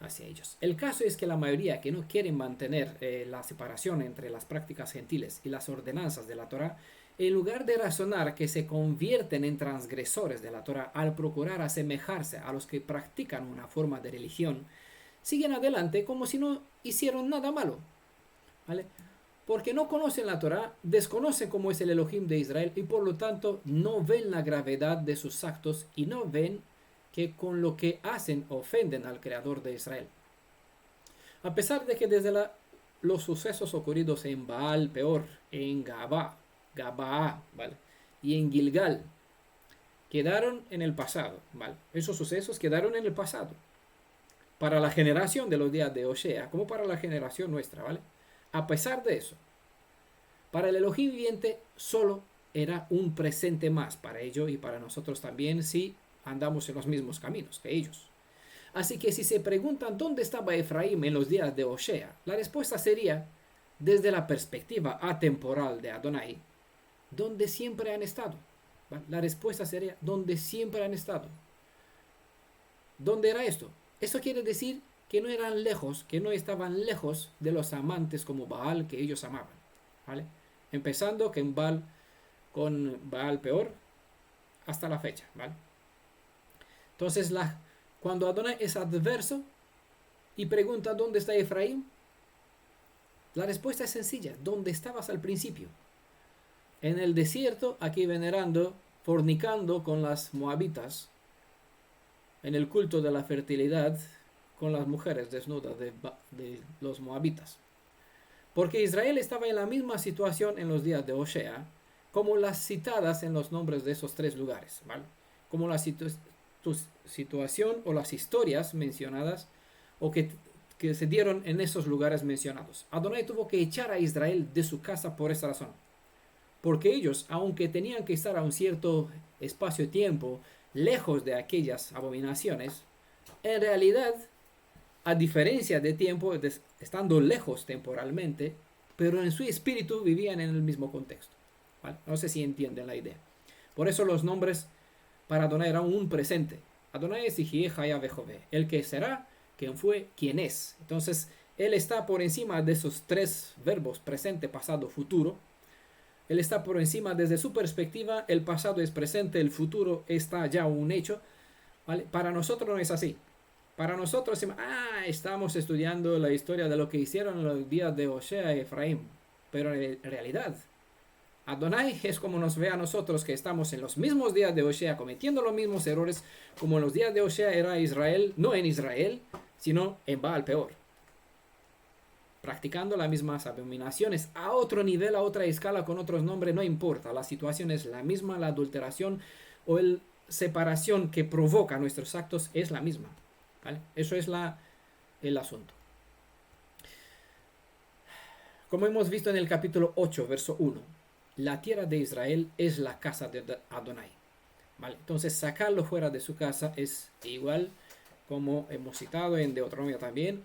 hacia ellos. El caso es que la mayoría que no quieren mantener la separación entre las prácticas gentiles y las ordenanzas de la Torah, en lugar de razonar que se convierten en transgresores de la Torah al procurar asemejarse a los que practican una forma de religión, siguen adelante como si no hicieron nada malo, ¿vale? Porque no conocen la Torah, desconocen cómo es el Elohim de Israel y por lo tanto no ven la gravedad de sus actos y no ven que con lo que hacen ofenden al Creador de Israel. A pesar de que desde los sucesos ocurridos en Baal Peor, en Gabaa, ¿vale? Y en Gilgal quedaron en el pasado, ¿vale? Esos sucesos quedaron en el pasado para la generación de los días de Osea como para la generación nuestra, ¿vale? A pesar de eso, para el Elohim viviente solo era un presente más para ellos y para nosotros también si andamos en los mismos caminos que ellos. Así que si se preguntan dónde estaba Efraín en los días de Osea, la respuesta sería, desde la perspectiva atemporal de Adonai, donde siempre han estado. ¿Vale? La respuesta sería, donde siempre han estado. ¿Dónde era esto? Eso quiere decir que no eran lejos, que no estaban lejos de los amantes como Baal que ellos amaban, ¿vale? Empezando con Baal Peor hasta la fecha, ¿vale? Entonces, cuando Adonai es adverso y pregunta dónde está Efraín, la respuesta es sencilla, ¿dónde estabas al principio? En el desierto, aquí venerando, fornicando con las moabitas, en el culto de la fertilidad, con las mujeres desnudas de los moabitas. Porque Israel estaba en la misma situación en los días de Osea, como las citadas en los nombres de esos tres lugares, ¿vale? Como la situación o las historias mencionadas o que se dieron en esos lugares mencionados. Adonai tuvo que echar a Israel de su casa por esa razón. porque ellos, aunque tenían que estar a un cierto espacio-tiempo lejos de aquellas abominaciones, en realidad, a diferencia de tiempo, estando lejos temporalmente, pero en su espíritu vivían en el mismo contexto. ¿Vale? No sé si entienden la idea. Por eso los nombres para Adonai eran un presente. Adonai es Yahvé, el que será, quien fue, quien es. Entonces, él está por encima de esos tres verbos, presente, pasado, futuro. Él está por encima desde su perspectiva, el pasado es presente, el futuro está ya un hecho. ¿Vale? Para nosotros no es así. Para nosotros, estamos estudiando la historia de lo que hicieron en los días de Osea y Efraín. Pero en realidad, Adonai es como nos ve a nosotros, que estamos en los mismos días de Osea, cometiendo los mismos errores, como en los días de Osea era Israel, no en Israel, sino en Baal peor. Practicando las mismas abominaciones a otro nivel, a otra escala, con otros nombres, no importa. La situación es la misma, la adulteración o la separación que provoca nuestros actos es la misma. ¿Vale? Eso es el asunto. Como hemos visto en el capítulo 8, verso 1, la tierra de Israel es la casa de Adonai. ¿Vale? Entonces sacarlo fuera de su casa es igual como hemos citado en Deuteronomio también.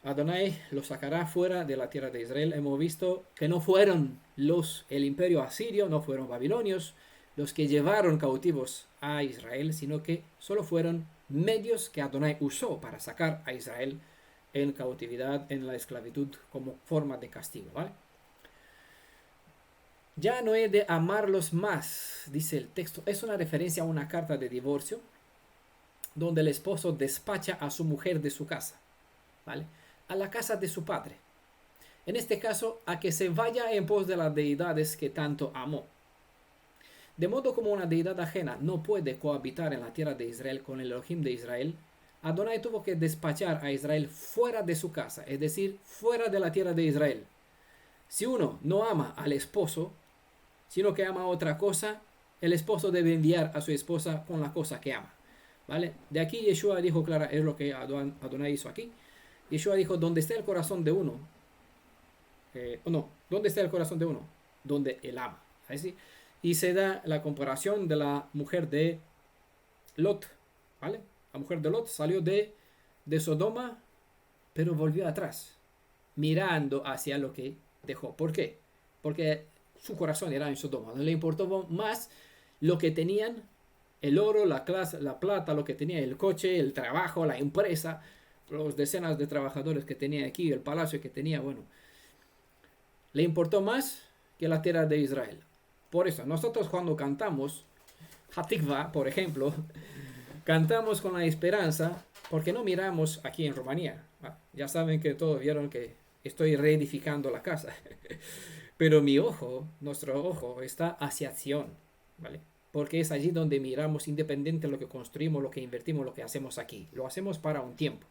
Adonai lo sacará fuera de la tierra de Israel. Hemos visto que no fueron el imperio asirio, no fueron babilonios los que llevaron cautivos a Israel, sino que solo fueron medios que Adonai usó para sacar a Israel en cautividad, en la esclavitud, como forma de castigo, ¿vale? Ya no he de amarlos más, dice el texto. Es una referencia a una carta de divorcio, donde el esposo despacha a su mujer de su casa, ¿vale? A la casa de su padre. En este caso, a que se vaya en pos de las deidades que tanto amó. De modo como una deidad ajena no puede cohabitar en la tierra de Israel con el Elohim de Israel, Adonai tuvo que despachar a Israel fuera de su casa, es decir, fuera de la tierra de Israel. Si uno no ama al esposo, sino que ama otra cosa, el esposo debe enviar a su esposa con la cosa que ama. ¿Vale? De aquí Yeshua dijo, clara, es lo que Adonai hizo aquí. Yeshua dijo, ¿dónde está el corazón de uno? ¿Dónde está el corazón de uno? Donde él ama. ¿Sí? Y se da la comparación de la mujer de Lot. ¿Vale? La mujer de Lot salió de Sodoma, pero volvió atrás, mirando hacia lo que dejó. ¿Por qué? Porque su corazón era en Sodoma. No le importó más lo que tenían, el oro, la plata, lo que tenía, el coche, el trabajo, la empresa, los decenas de trabajadores que tenía aquí, el palacio que tenía, bueno. Le importó más que la tierra de Israel. Por eso, nosotros cuando cantamos Hatikva, por ejemplo, cantamos con la esperanza, porque no miramos aquí en Rumanía. Ya saben que todos vieron que estoy reedificando la casa. Pero mi ojo, nuestro ojo, está hacia Sion, ¿vale? Porque es allí donde miramos, independiente de lo que construimos, lo que invertimos, lo que hacemos aquí. Lo hacemos para un tiempo,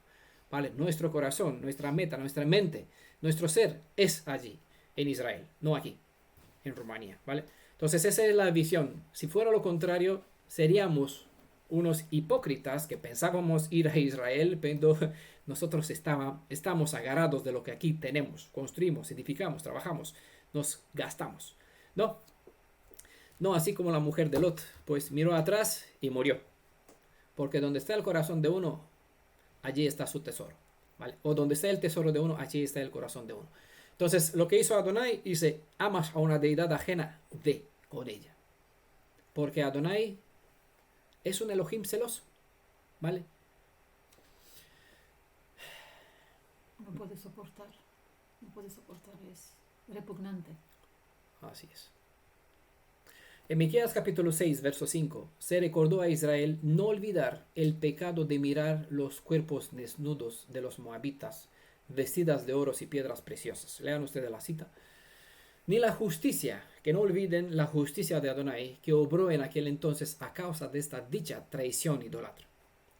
¿vale? Nuestro corazón, nuestra meta, nuestra mente, nuestro ser es allí, en Israel, no aquí, en Rumanía, ¿vale? Entonces esa es la visión. Si fuera lo contrario, seríamos unos hipócritas que pensábamos ir a Israel, pero nosotros estamos agarrados de lo que aquí tenemos, construimos, edificamos, trabajamos, nos gastamos. No así como la mujer de Lot, pues miró atrás y murió. Porque donde está el corazón de uno, allí está su tesoro, ¿vale? O donde está el tesoro de uno, allí está el corazón de uno. Entonces, lo que hizo Adonai, dice, amas a una deidad ajena, ve con ella. Porque Adonai es un Elohim celoso, ¿vale? No puede soportar, es repugnante. Así es. En Miqueas capítulo 6, verso 5, se recordó a Israel no olvidar el pecado de mirar los cuerpos desnudos de los moabitas, vestidas de oros y piedras preciosas. Lean ustedes la cita. Ni la justicia, que no olviden la justicia de Adonai, que obró en aquel entonces a causa de esta dicha traición idólatra.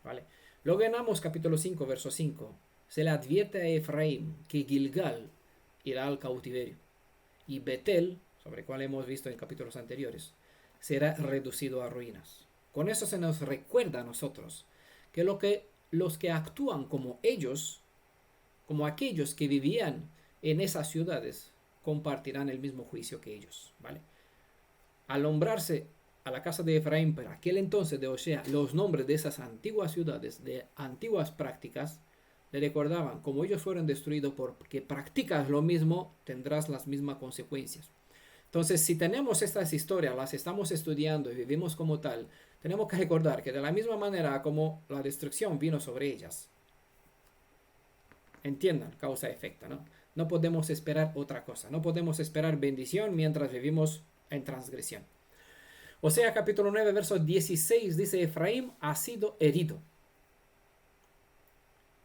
¿Vale? Luego en Amos capítulo 5, verso 5, se le advierte a Efraín que Gilgal irá al cautiverio, y Betel, sobre el cual hemos visto en capítulos anteriores, será reducido a ruinas. Con eso se nos recuerda a nosotros que los que actúan como ellos, como aquellos que vivían en esas ciudades, compartirán el mismo juicio que ellos, ¿vale? Al nombrarse a la casa de Efraín para aquel entonces de Osea los nombres de esas antiguas ciudades, de antiguas prácticas, le recordaban, como ellos fueron destruidos porque practicas lo mismo, tendrás las mismas consecuencias. Entonces, si tenemos estas historias, las estamos estudiando y vivimos como tal, tenemos que recordar que de la misma manera como la destrucción vino sobre ellas, entiendan, causa-efecto, ¿no? No podemos esperar otra cosa, no podemos esperar bendición mientras vivimos en transgresión. Osea capítulo 9, verso 16 dice, Efraín ha sido herido.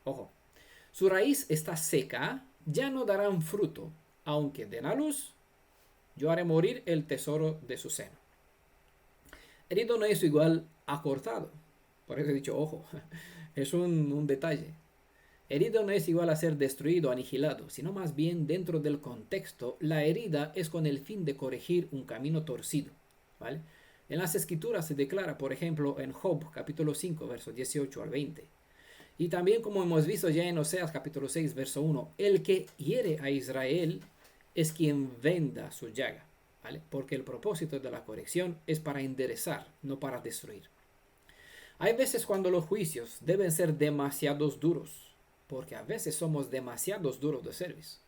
Ojo, su raíz está seca, ya no darán fruto, aunque den a luz, yo haré morir el tesoro de su seno. Herido no es igual a cortado, por eso he dicho, ojo, es un detalle. Herido no es igual a ser destruido, aniquilado, sino más bien dentro del contexto, la herida es con el fin de corregir un camino torcido, ¿vale? En las escrituras se declara, por ejemplo, en Job, capítulo 5, versos 18 al 20. Y también como hemos visto ya en Oseas, capítulo 6, verso 1, el que hiere a Israel es quien venda su llaga, ¿vale? Porque el propósito de la corrección es para enderezar, no para destruir. Hay veces cuando los juicios deben ser demasiados duros, porque a veces somos demasiados duros de servicio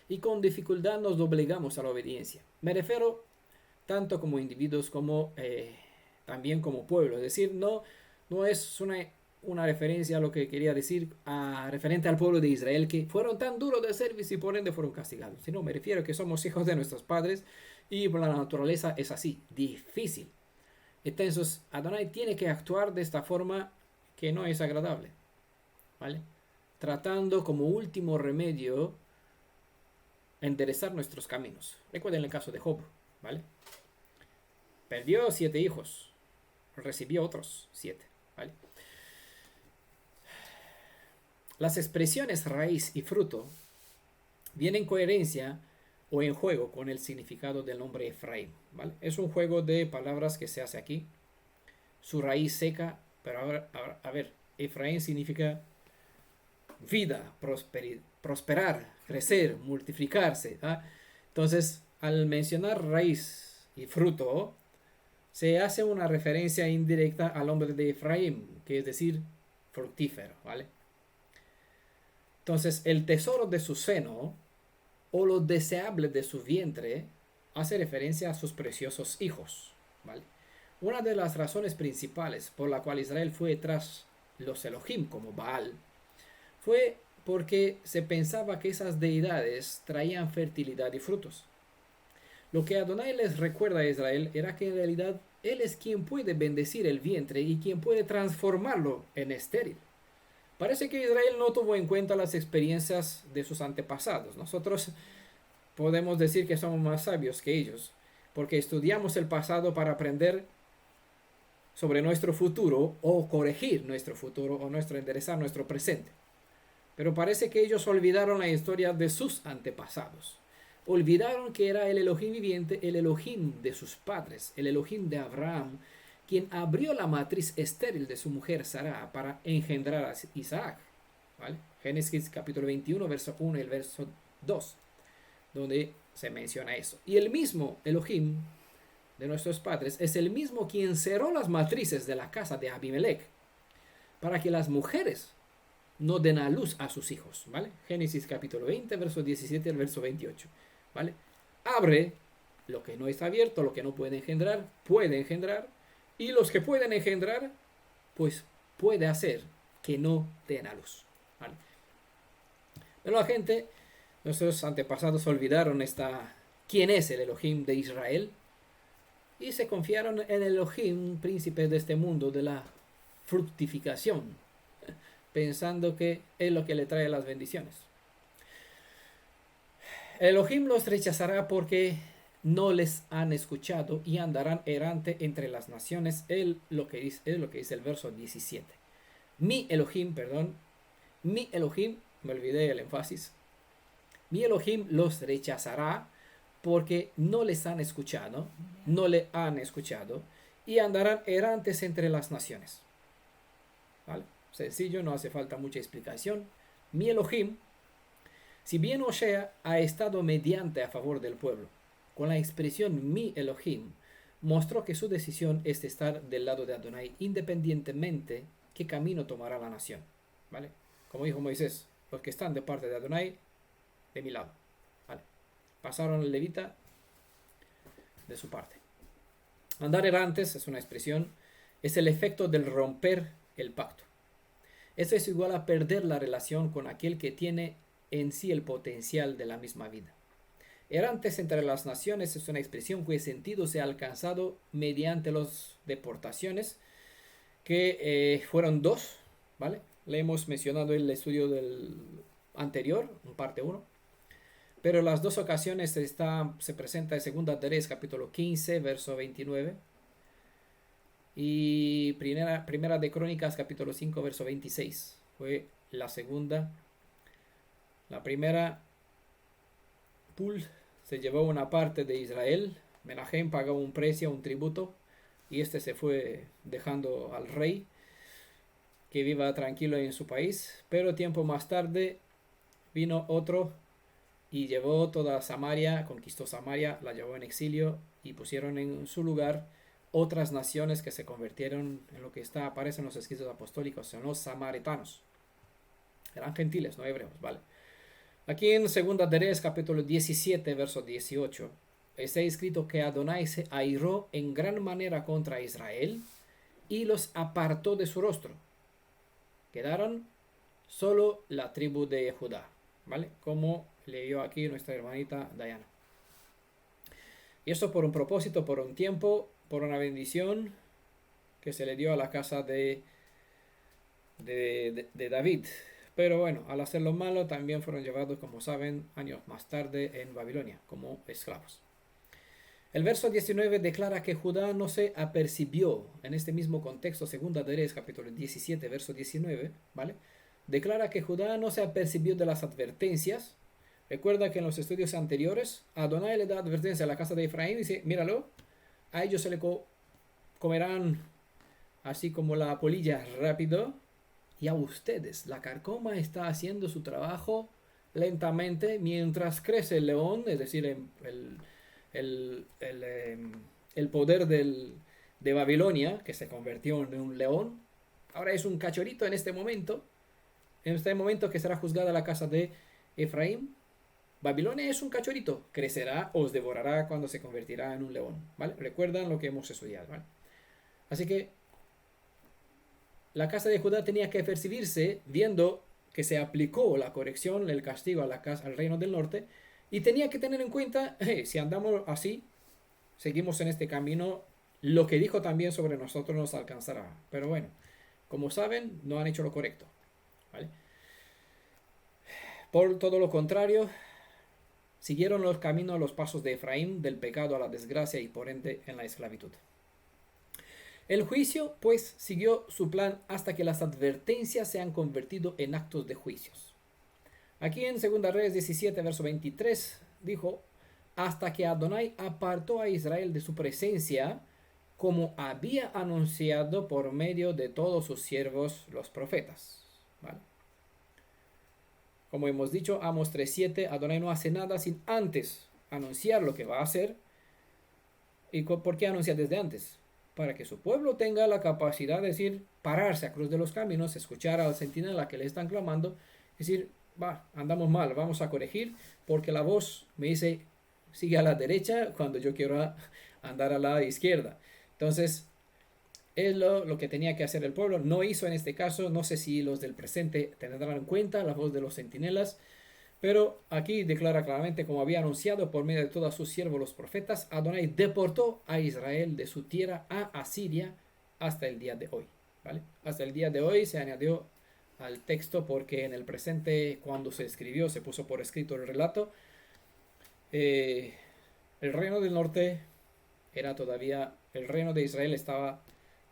y con dificultad nos obligamos a la obediencia. Me refiero tanto como individuos como también como pueblo. Es decir, no es una referencia a lo que quería decir referente al pueblo de Israel, que fueron tan duros de servicio y por ende fueron castigados. Sino me refiero a que somos hijos de nuestros padres y por la naturaleza es así, difícil. Entonces, Adonai tiene que actuar de esta forma que no es agradable, ¿vale? Tratando como último remedio enderezar nuestros caminos. Recuerden el caso de Job, ¿vale? Perdió 7 hijos, recibió otros 7, ¿vale? Las expresiones raíz y fruto vienen en coherencia o en juego con el significado del nombre Efraín, ¿vale? Es un juego de palabras que se hace aquí. Su raíz seca, pero ahora, a ver, Efraín significa vida, prosperar, crecer, multiplicarse, ¿ah? Entonces, al mencionar raíz y fruto, se hace una referencia indirecta al nombre de Efraín, que es decir, fructífero, ¿vale? Entonces, el tesoro de su seno o lo deseable de su vientre hace referencia a sus preciosos hijos, ¿vale? Una de las razones principales por la cual Israel fue tras los Elohim como Baal fue porque se pensaba que esas deidades traían fertilidad y frutos. Lo que Adonai les recuerda a Israel era que en realidad Él es quien puede bendecir el vientre y quien puede transformarlo en estéril. Parece que Israel no tuvo en cuenta las experiencias de sus antepasados. Nosotros podemos decir que somos más sabios que ellos, porque estudiamos el pasado para aprender sobre nuestro futuro o corregir nuestro futuro o enderezar nuestro presente. Pero parece que ellos olvidaron la historia de sus antepasados. Olvidaron que era el Elohim viviente, el Elohim de sus padres, el Elohim de Abraham, quien abrió la matriz estéril de su mujer Sara para engendrar a Isaac, ¿vale? Génesis capítulo 21, verso 1 y el verso 2, donde se menciona eso. Y el mismo Elohim de nuestros padres es el mismo quien cerró las matrices de la casa de Abimelech para que las mujeres no den a luz a sus hijos, ¿vale? Génesis capítulo 20, verso 17 al verso 28, ¿vale? Abre lo que no está abierto, lo que no puede engendrar, y los que pueden engendrar, pues puede hacer que no den a luz, ¿vale? Pero la gente, nuestros antepasados olvidaron quién es el Elohim de Israel y se confiaron en el Elohim, príncipe de este mundo, de la fructificación, pensando que es lo que le trae las bendiciones. Elohim los rechazará porque no les han escuchado y andarán errante entre las naciones. Es lo que dice el verso 17. Mi Elohim, me olvidé el énfasis. Mi Elohim los rechazará porque no les han escuchado, no le han escuchado y andarán errantes entre las naciones. ¿Vale? Sencillo, no hace falta mucha explicación. Mi Elohim Si bien Osea ha estado mediante a favor del pueblo, con la expresión mi Elohim, mostró que su decisión es de estar del lado de Adonai independientemente qué camino tomará la nación. ¿Vale? Como dijo Moisés, los que están de parte de Adonai, de mi lado. ¿Vale? Pasaron el levita de su parte. Andar errantes es una expresión, es el efecto del romper el pacto. Eso es igual a perder la relación con aquel que tiene en sí el potencial de la misma vida. Errantes entre las naciones es una expresión cuyo sentido se ha alcanzado mediante las deportaciones, que fueron dos, ¿vale? Le hemos mencionado en el estudio del anterior, en parte 1. Pero las dos ocasiones se presenta en 2 de Reyes, capítulo 15, verso 29. Y primera de Crónicas, capítulo 5, verso 26. Fue la segunda. La primera, Pul se llevó una parte de Israel. Menahem pagó un precio, un tributo. Y este se fue dejando al rey que viva tranquilo en su país. Pero tiempo más tarde vino otro y llevó toda Samaria, conquistó Samaria, la llevó en exilio y pusieron en su lugar otras naciones que se convirtieron en lo que aparece en los escritos apostólicos, son los samaritanos. Eran gentiles, no hebreos, ¿vale? Aquí en 2 de Reyes, capítulo 17, verso 18, está escrito que Adonai se airó en gran manera contra Israel y los apartó de su rostro. Quedaron solo la tribu de Judá, ¿vale? Como leyó aquí nuestra hermanita Diana. Y esto por un propósito, por un tiempo, por una bendición que se le dio a la casa de David. Pero bueno, al hacer lo malo también fueron llevados, como saben, años más tarde en Babilonia como esclavos. El verso 19 declara que Judá no se apercibió, en este mismo contexto, 2 de Reyes, capítulo 17, verso 19, ¿vale? Declara que Judá no se apercibió de las advertencias. Recuerda que en los estudios anteriores, Adonai le da advertencia a la casa de Efraín y dice, míralo, a ellos se le comerán así como la polilla rápido, y a ustedes, la carcoma está haciendo su trabajo lentamente mientras crece el león, es decir, el poder de Babilonia, que se convirtió en un león. Ahora es un cachorrito en este momento que será juzgada la casa de Efraín. Babilonia es un cachorrito, crecerá, os devorará cuando se convertirá en un león, ¿vale? Recuerdan lo que hemos estudiado, ¿vale? Así que la casa de Judá tenía que percibirse viendo que se aplicó la corrección, el castigo al reino del norte, y tenía que tener en cuenta, si andamos así, seguimos en este camino, lo que dijo también sobre nosotros nos alcanzará. Pero bueno, como saben, no han hecho lo correcto, ¿vale? Por todo lo contrario, siguieron los caminos, los pasos de Efraín, del pecado a la desgracia y por ende en la esclavitud. El juicio, pues, siguió su plan hasta que las advertencias se han convertido en actos de juicios. Aquí en 2 Reyes 17, verso 23, dijo, hasta que Adonai apartó a Israel de su presencia, como había anunciado por medio de todos sus siervos los profetas. ¿Vale? Como hemos dicho, Amos 3:7, Adonai no hace nada sin antes anunciar lo que va a hacer. ¿Y por qué anuncia desde antes? Para que su pueblo tenga la capacidad de decir, pararse a cruz de los caminos, escuchar al centinela que le están clamando, decir, andamos mal, vamos a corregir, porque la voz me dice, sigue a la derecha cuando yo quiero andar a la izquierda. Entonces, es lo que tenía que hacer el pueblo. No hizo en este caso. No sé si los del presente tendrán en cuenta la voz de los centinelas, pero aquí declara claramente, como había anunciado por medio de todos sus siervos los profetas, Adonai deportó a Israel de su tierra a Asiria hasta el día de hoy, ¿vale? Hasta el día de hoy se añadió al texto porque en el presente, cuando se escribió, se puso por escrito el relato, el reino del norte era todavía, el reino de Israel estaba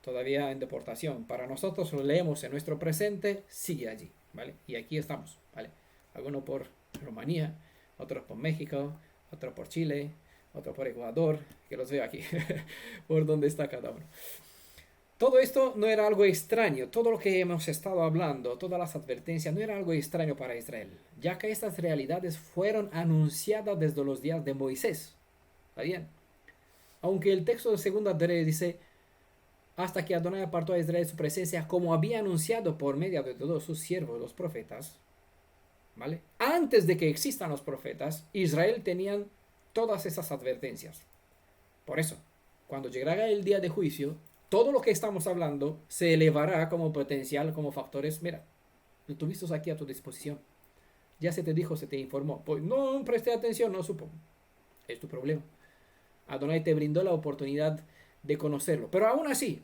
todavía en deportación. Para nosotros lo leemos en nuestro presente, sigue allí, ¿vale? Y aquí estamos, ¿vale? Algunos por Rumanía, otros por México, otros por Chile, otros por Ecuador, que los veo aquí, por donde está cada uno. Todo esto no era algo extraño, todo lo que hemos estado hablando, todas las advertencias, no era algo extraño para Israel, ya que estas realidades fueron anunciadas desde los días de Moisés. ¿Está bien? Aunque el texto de Segunda de Reyes dice, hasta que Adonai apartó a Israel de su presencia, como había anunciado por medio de todos sus siervos, los profetas, ¿vale? Antes de que existan los profetas, Israel tenían todas esas advertencias. Por eso, cuando llegará el día de juicio, todo lo que estamos hablando se elevará como potencial, como factores. Mira, lo tuviste aquí a tu disposición. Ya se te dijo, se te informó. Pues no presté atención, no supo. Es tu problema. Adonai te brindó la oportunidad de conocerlo. Pero aún así,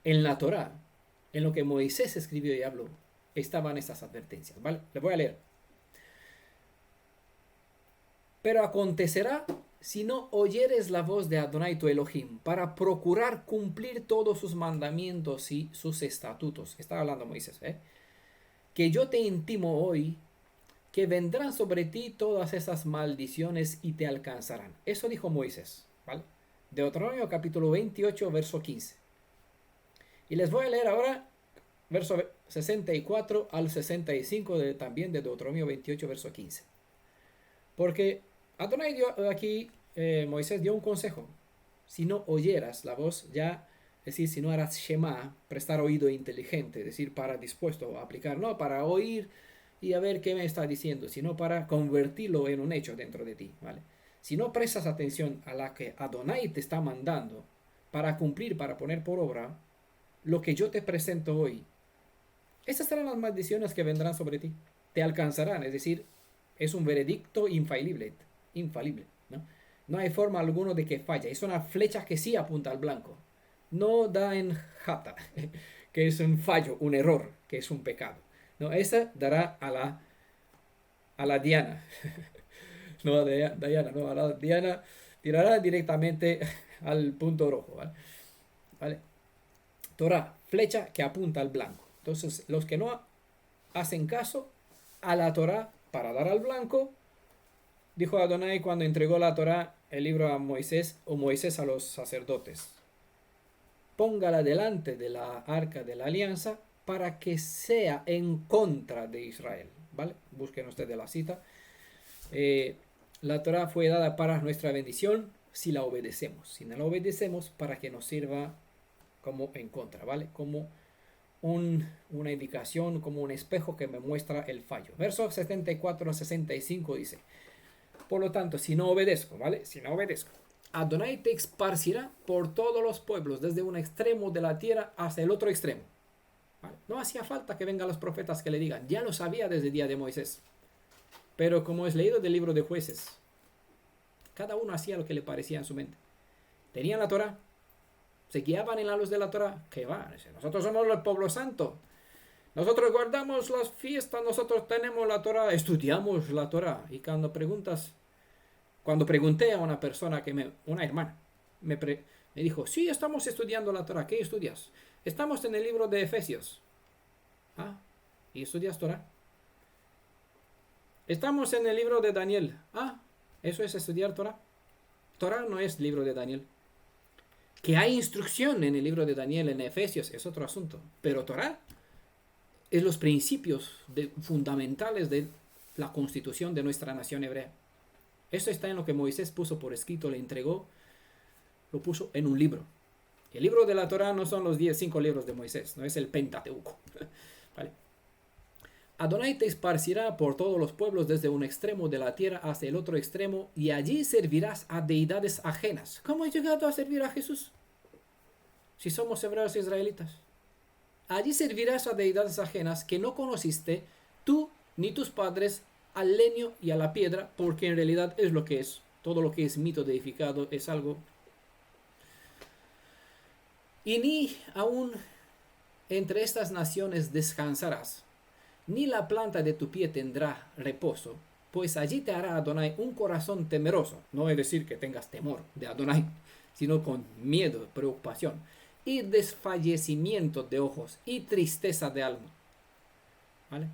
en la Torá, en lo que Moisés escribió y habló, estaban estas advertencias. ¿Vale? Les voy a leer. Pero acontecerá si no oyeres la voz de Adonai tu Elohim, para procurar cumplir todos sus mandamientos y sus estatutos. Está hablando Moisés, que yo te intimo hoy, que vendrán sobre ti todas esas maldiciones y te alcanzarán. Eso dijo Moisés, ¿vale? Deuteronomio capítulo 28, verso 15. Y les voy a leer ahora verso 64 al 65 también de Deuteronomio 28, verso 15. Porque Adonai dio aquí, Moisés dio un consejo. Si no oyeras la voz, ya, es decir, si no harás Shema, prestar oído inteligente, es decir, para dispuesto a aplicar, no para oír y a ver qué me está diciendo, sino para convertirlo en un hecho dentro de ti, ¿vale? Si no prestas atención a la que Adonai te está mandando para cumplir, para poner por obra lo que yo te presento hoy, estas serán las maldiciones que vendrán sobre ti. Te alcanzarán, es decir, es un veredicto infalible, ¿no? No hay forma alguna de que falle. Es una flecha que sí apunta al blanco. No da en jata, que es un fallo, un error, que es un pecado. No, esa dará a la diana. No a Diana, no a la diana. Tirará directamente al punto rojo. ¿Vale? ¿Vale? Torah, flecha que apunta al blanco. Entonces, los que no hacen caso a la Torah para dar al blanco, dijo Adonai cuando entregó la Torah, el libro a Moisés, o Moisés a los sacerdotes: póngala delante de la arca de la alianza para que sea en contra de Israel. ¿Vale? Busquen ustedes la cita. La Torah fue dada para nuestra bendición si la obedecemos. Si no la obedecemos, para que nos sirva como en contra, ¿vale? Como una indicación, como un espejo que me muestra el fallo. Verso 74 a 65 dice: por lo tanto, si no obedezco, ¿vale? Si no obedezco, Adonai te esparcirá por todos los pueblos, desde un extremo de la tierra hasta el otro extremo. ¿Vale? No hacía falta que vengan los profetas que le digan, ya lo sabía desde el día de Moisés. Pero como es leído del libro de Jueces, cada uno hacía lo que le parecía en su mente. Tenían la Torah, se guiaban en la luz de la Torah. ¿Qué va? Nosotros somos el pueblo santo. Nosotros guardamos las fiestas, nosotros tenemos la Torah, estudiamos la Torah. Y cuando pregunté a una persona, una hermana, me dijo: sí, estamos estudiando la Torah. ¿Qué estudias? Estamos en el libro de Efesios. Ah, ¿y estudias Torah? Estamos en el libro de Daniel. Ah, ¿eso es estudiar Torah? Torah no es libro de Daniel. Que hay instrucción en el libro de Daniel, en Efesios, es otro asunto. Pero Torah es los principios fundamentales de la constitución de nuestra nación hebrea. Esto está en lo que Moisés puso por escrito, le entregó, lo puso en un libro. El libro de la Torah no son los 5 libros de Moisés, no es el Pentateuco. ¿Vale? Adonai te esparcirá por todos los pueblos desde un extremo de la tierra hasta el otro extremo, y allí servirás a deidades ajenas. ¿Cómo he llegado a servir a Jesús? Si somos hebreos israelitas. Allí servirás a deidades ajenas que no conociste tú ni tus padres, al leño y a la piedra, porque en realidad es lo que es. Todo lo que es mito deificado es algo. Y ni aún entre estas naciones descansarás, ni la planta de tu pie tendrá reposo, pues allí te hará Adonai un corazón temeroso. No es decir que tengas temor de Adonai, sino con miedo, preocupación, y desfallecimiento de ojos, y tristeza de alma. ¿Vale?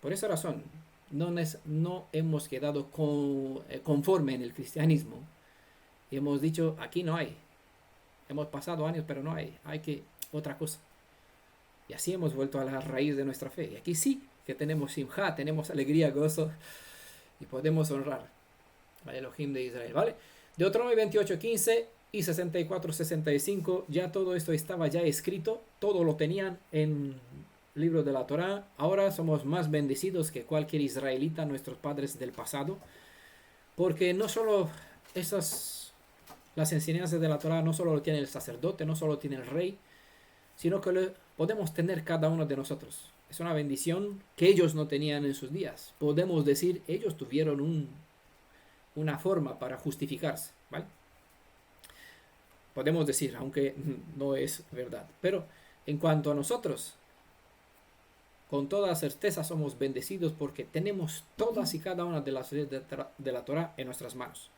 Por esa razón, no hemos quedado conforme en el cristianismo. Y hemos dicho, aquí no hay. hemos pasado años, pero no hay que otra cosa. Y así hemos vuelto a la raíz de nuestra fe. Y aquí sí que tenemos simjá, tenemos alegría, gozo, y podemos honrar al Elohim de Israel, ¿vale? Deuteronomio 28:15 y 64:65, ya todo esto estaba ya escrito, todo lo tenían en el libro de la Torá. Ahora somos más bendecidos que cualquier israelita, nuestros padres del pasado, porque no solo las enseñanzas de la Torá no solo lo tiene el sacerdote, no solo tiene el rey, sino que lo podemos tener cada uno de nosotros. Es una bendición que ellos no tenían en sus días. Podemos decir, ellos tuvieron una forma para justificarse, ¿vale? Podemos decir, aunque no es verdad. Pero en cuanto a nosotros, con toda certeza somos bendecidos porque tenemos todas y cada una de las leyes de la Torá en nuestras manos.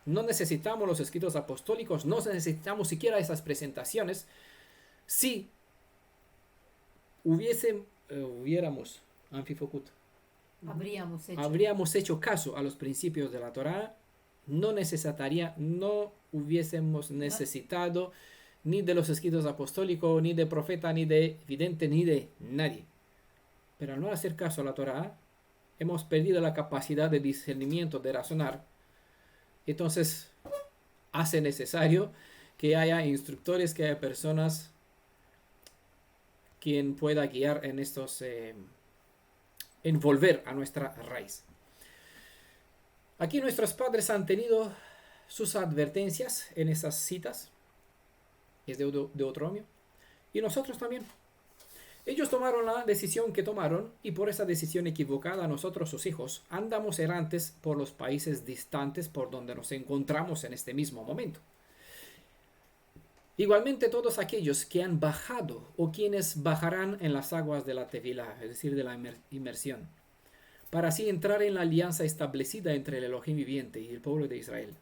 No necesitamos los escritos apostólicos, no necesitamos siquiera esas presentaciones. Si hubiéramos Anfifokut, habríamos hecho caso a los principios de la Torá, no hubiésemos necesitado ni de los escritos apostólicos, ni de profeta, ni de vidente, ni de nadie. Pero al no hacer caso a la Torá, hemos perdido la capacidad de discernimiento, de razonar. Entonces, hace necesario que haya instructores, que haya personas quien pueda guiar en estos, en volver a nuestra raíz. Aquí nuestros padres han tenido sus advertencias en esas citas, es de Deuteronomio, y nosotros también. Ellos tomaron la decisión que tomaron, y por esa decisión equivocada nosotros, sus hijos, andamos errantes por los países distantes por donde nos encontramos en este mismo momento. Igualmente todos aquellos que han bajado o quienes bajarán en las aguas de la Tevilá, es decir, de la inmersión, para así entrar en la alianza establecida entre el Elohim viviente y el pueblo de Israel,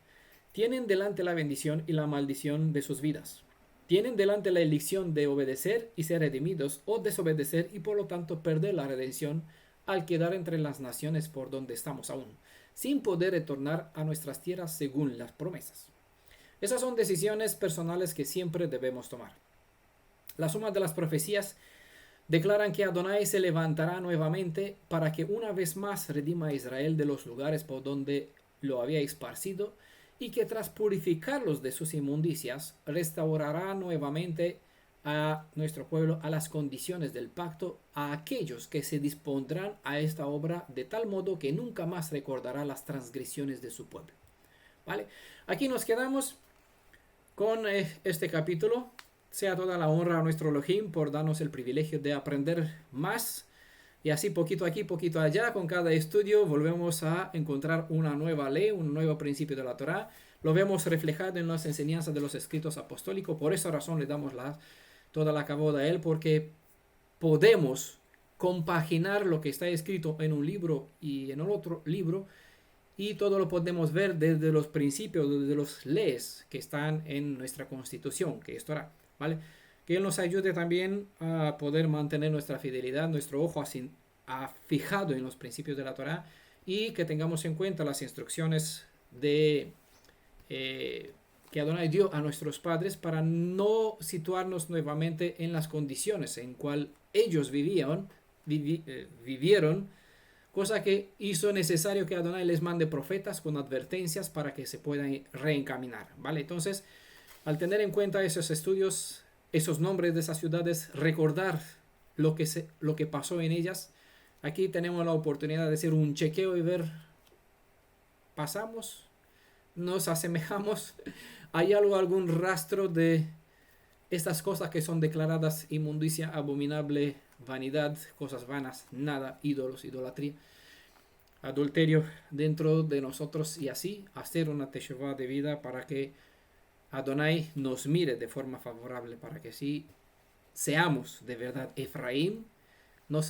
tienen delante la bendición y la maldición de sus vidas. Tienen delante la elección de obedecer y ser redimidos, o desobedecer y por lo tanto perder la redención al quedar entre las naciones por donde estamos aún, sin poder retornar a nuestras tierras según las promesas. Esas son decisiones personales que siempre debemos tomar. La suma de las profecías declaran que Adonai se levantará nuevamente para que una vez más redima a Israel de los lugares por donde lo había esparcido, y que tras purificarlos de sus inmundicias, restaurará nuevamente a nuestro pueblo a las condiciones del pacto, a aquellos que se dispondrán a esta obra de tal modo que nunca más recordará las transgresiones de su pueblo. ¿Vale? Aquí nos quedamos con este capítulo. Sea toda la honra a nuestro Elohim por darnos el privilegio de aprender más. Y así poquito aquí, poquito allá, con cada estudio volvemos a encontrar una nueva ley, un nuevo principio de la Torá. Lo vemos reflejado en las enseñanzas de los escritos apostólicos. Por esa razón le damos toda la caboda a él, porque podemos compaginar lo que está escrito en un libro y en el otro libro, y todo lo podemos ver desde los principios, desde los leyes que están en nuestra constitución, que es Torá, ¿vale? Que Él nos ayude también a poder mantener nuestra fidelidad, nuestro ojo fijado en los principios de la Torá, y que tengamos en cuenta las instrucciones que Adonai dio a nuestros padres para no situarnos nuevamente en las condiciones en cual ellos vivieron, cosa que hizo necesario que Adonai les mande profetas con advertencias para que se puedan reencaminar, ¿vale? Entonces, al tener en cuenta esos estudios, esos nombres de esas ciudades, recordar lo que pasó en ellas, aquí tenemos la oportunidad de hacer un chequeo y ver, pasamos, nos asemejamos, hay algún rastro de estas cosas que son declaradas inmundicia, abominable, vanidad, cosas vanas, nada, ídolos, idolatría, adulterio dentro de nosotros, y así hacer una teshuvá de vida para que Adonai nos mire de forma favorable, para que sí seamos de verdad Efraín, no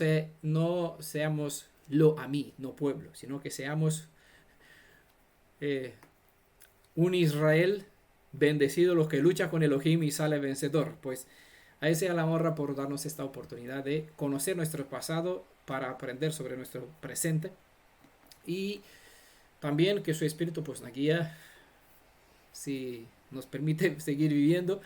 seamos lo a mí, no pueblo, sino que seamos un Israel bendecido, los que lucha con Elohim y sale vencedor. Pues a ese a la honra por darnos esta oportunidad de conocer nuestro pasado para aprender sobre nuestro presente, y también que su espíritu pues nos guía si nos permite seguir viviendo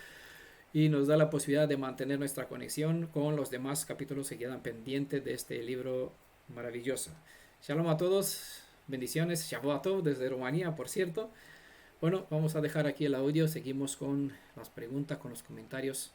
y nos da la posibilidad de mantener nuestra conexión con los demás capítulos que quedan pendientes de este libro maravilloso. Shalom a todos, bendiciones, Shabbat Tov desde Rumanía, por cierto. Bueno, vamos a dejar aquí el audio, seguimos con las preguntas, con los comentarios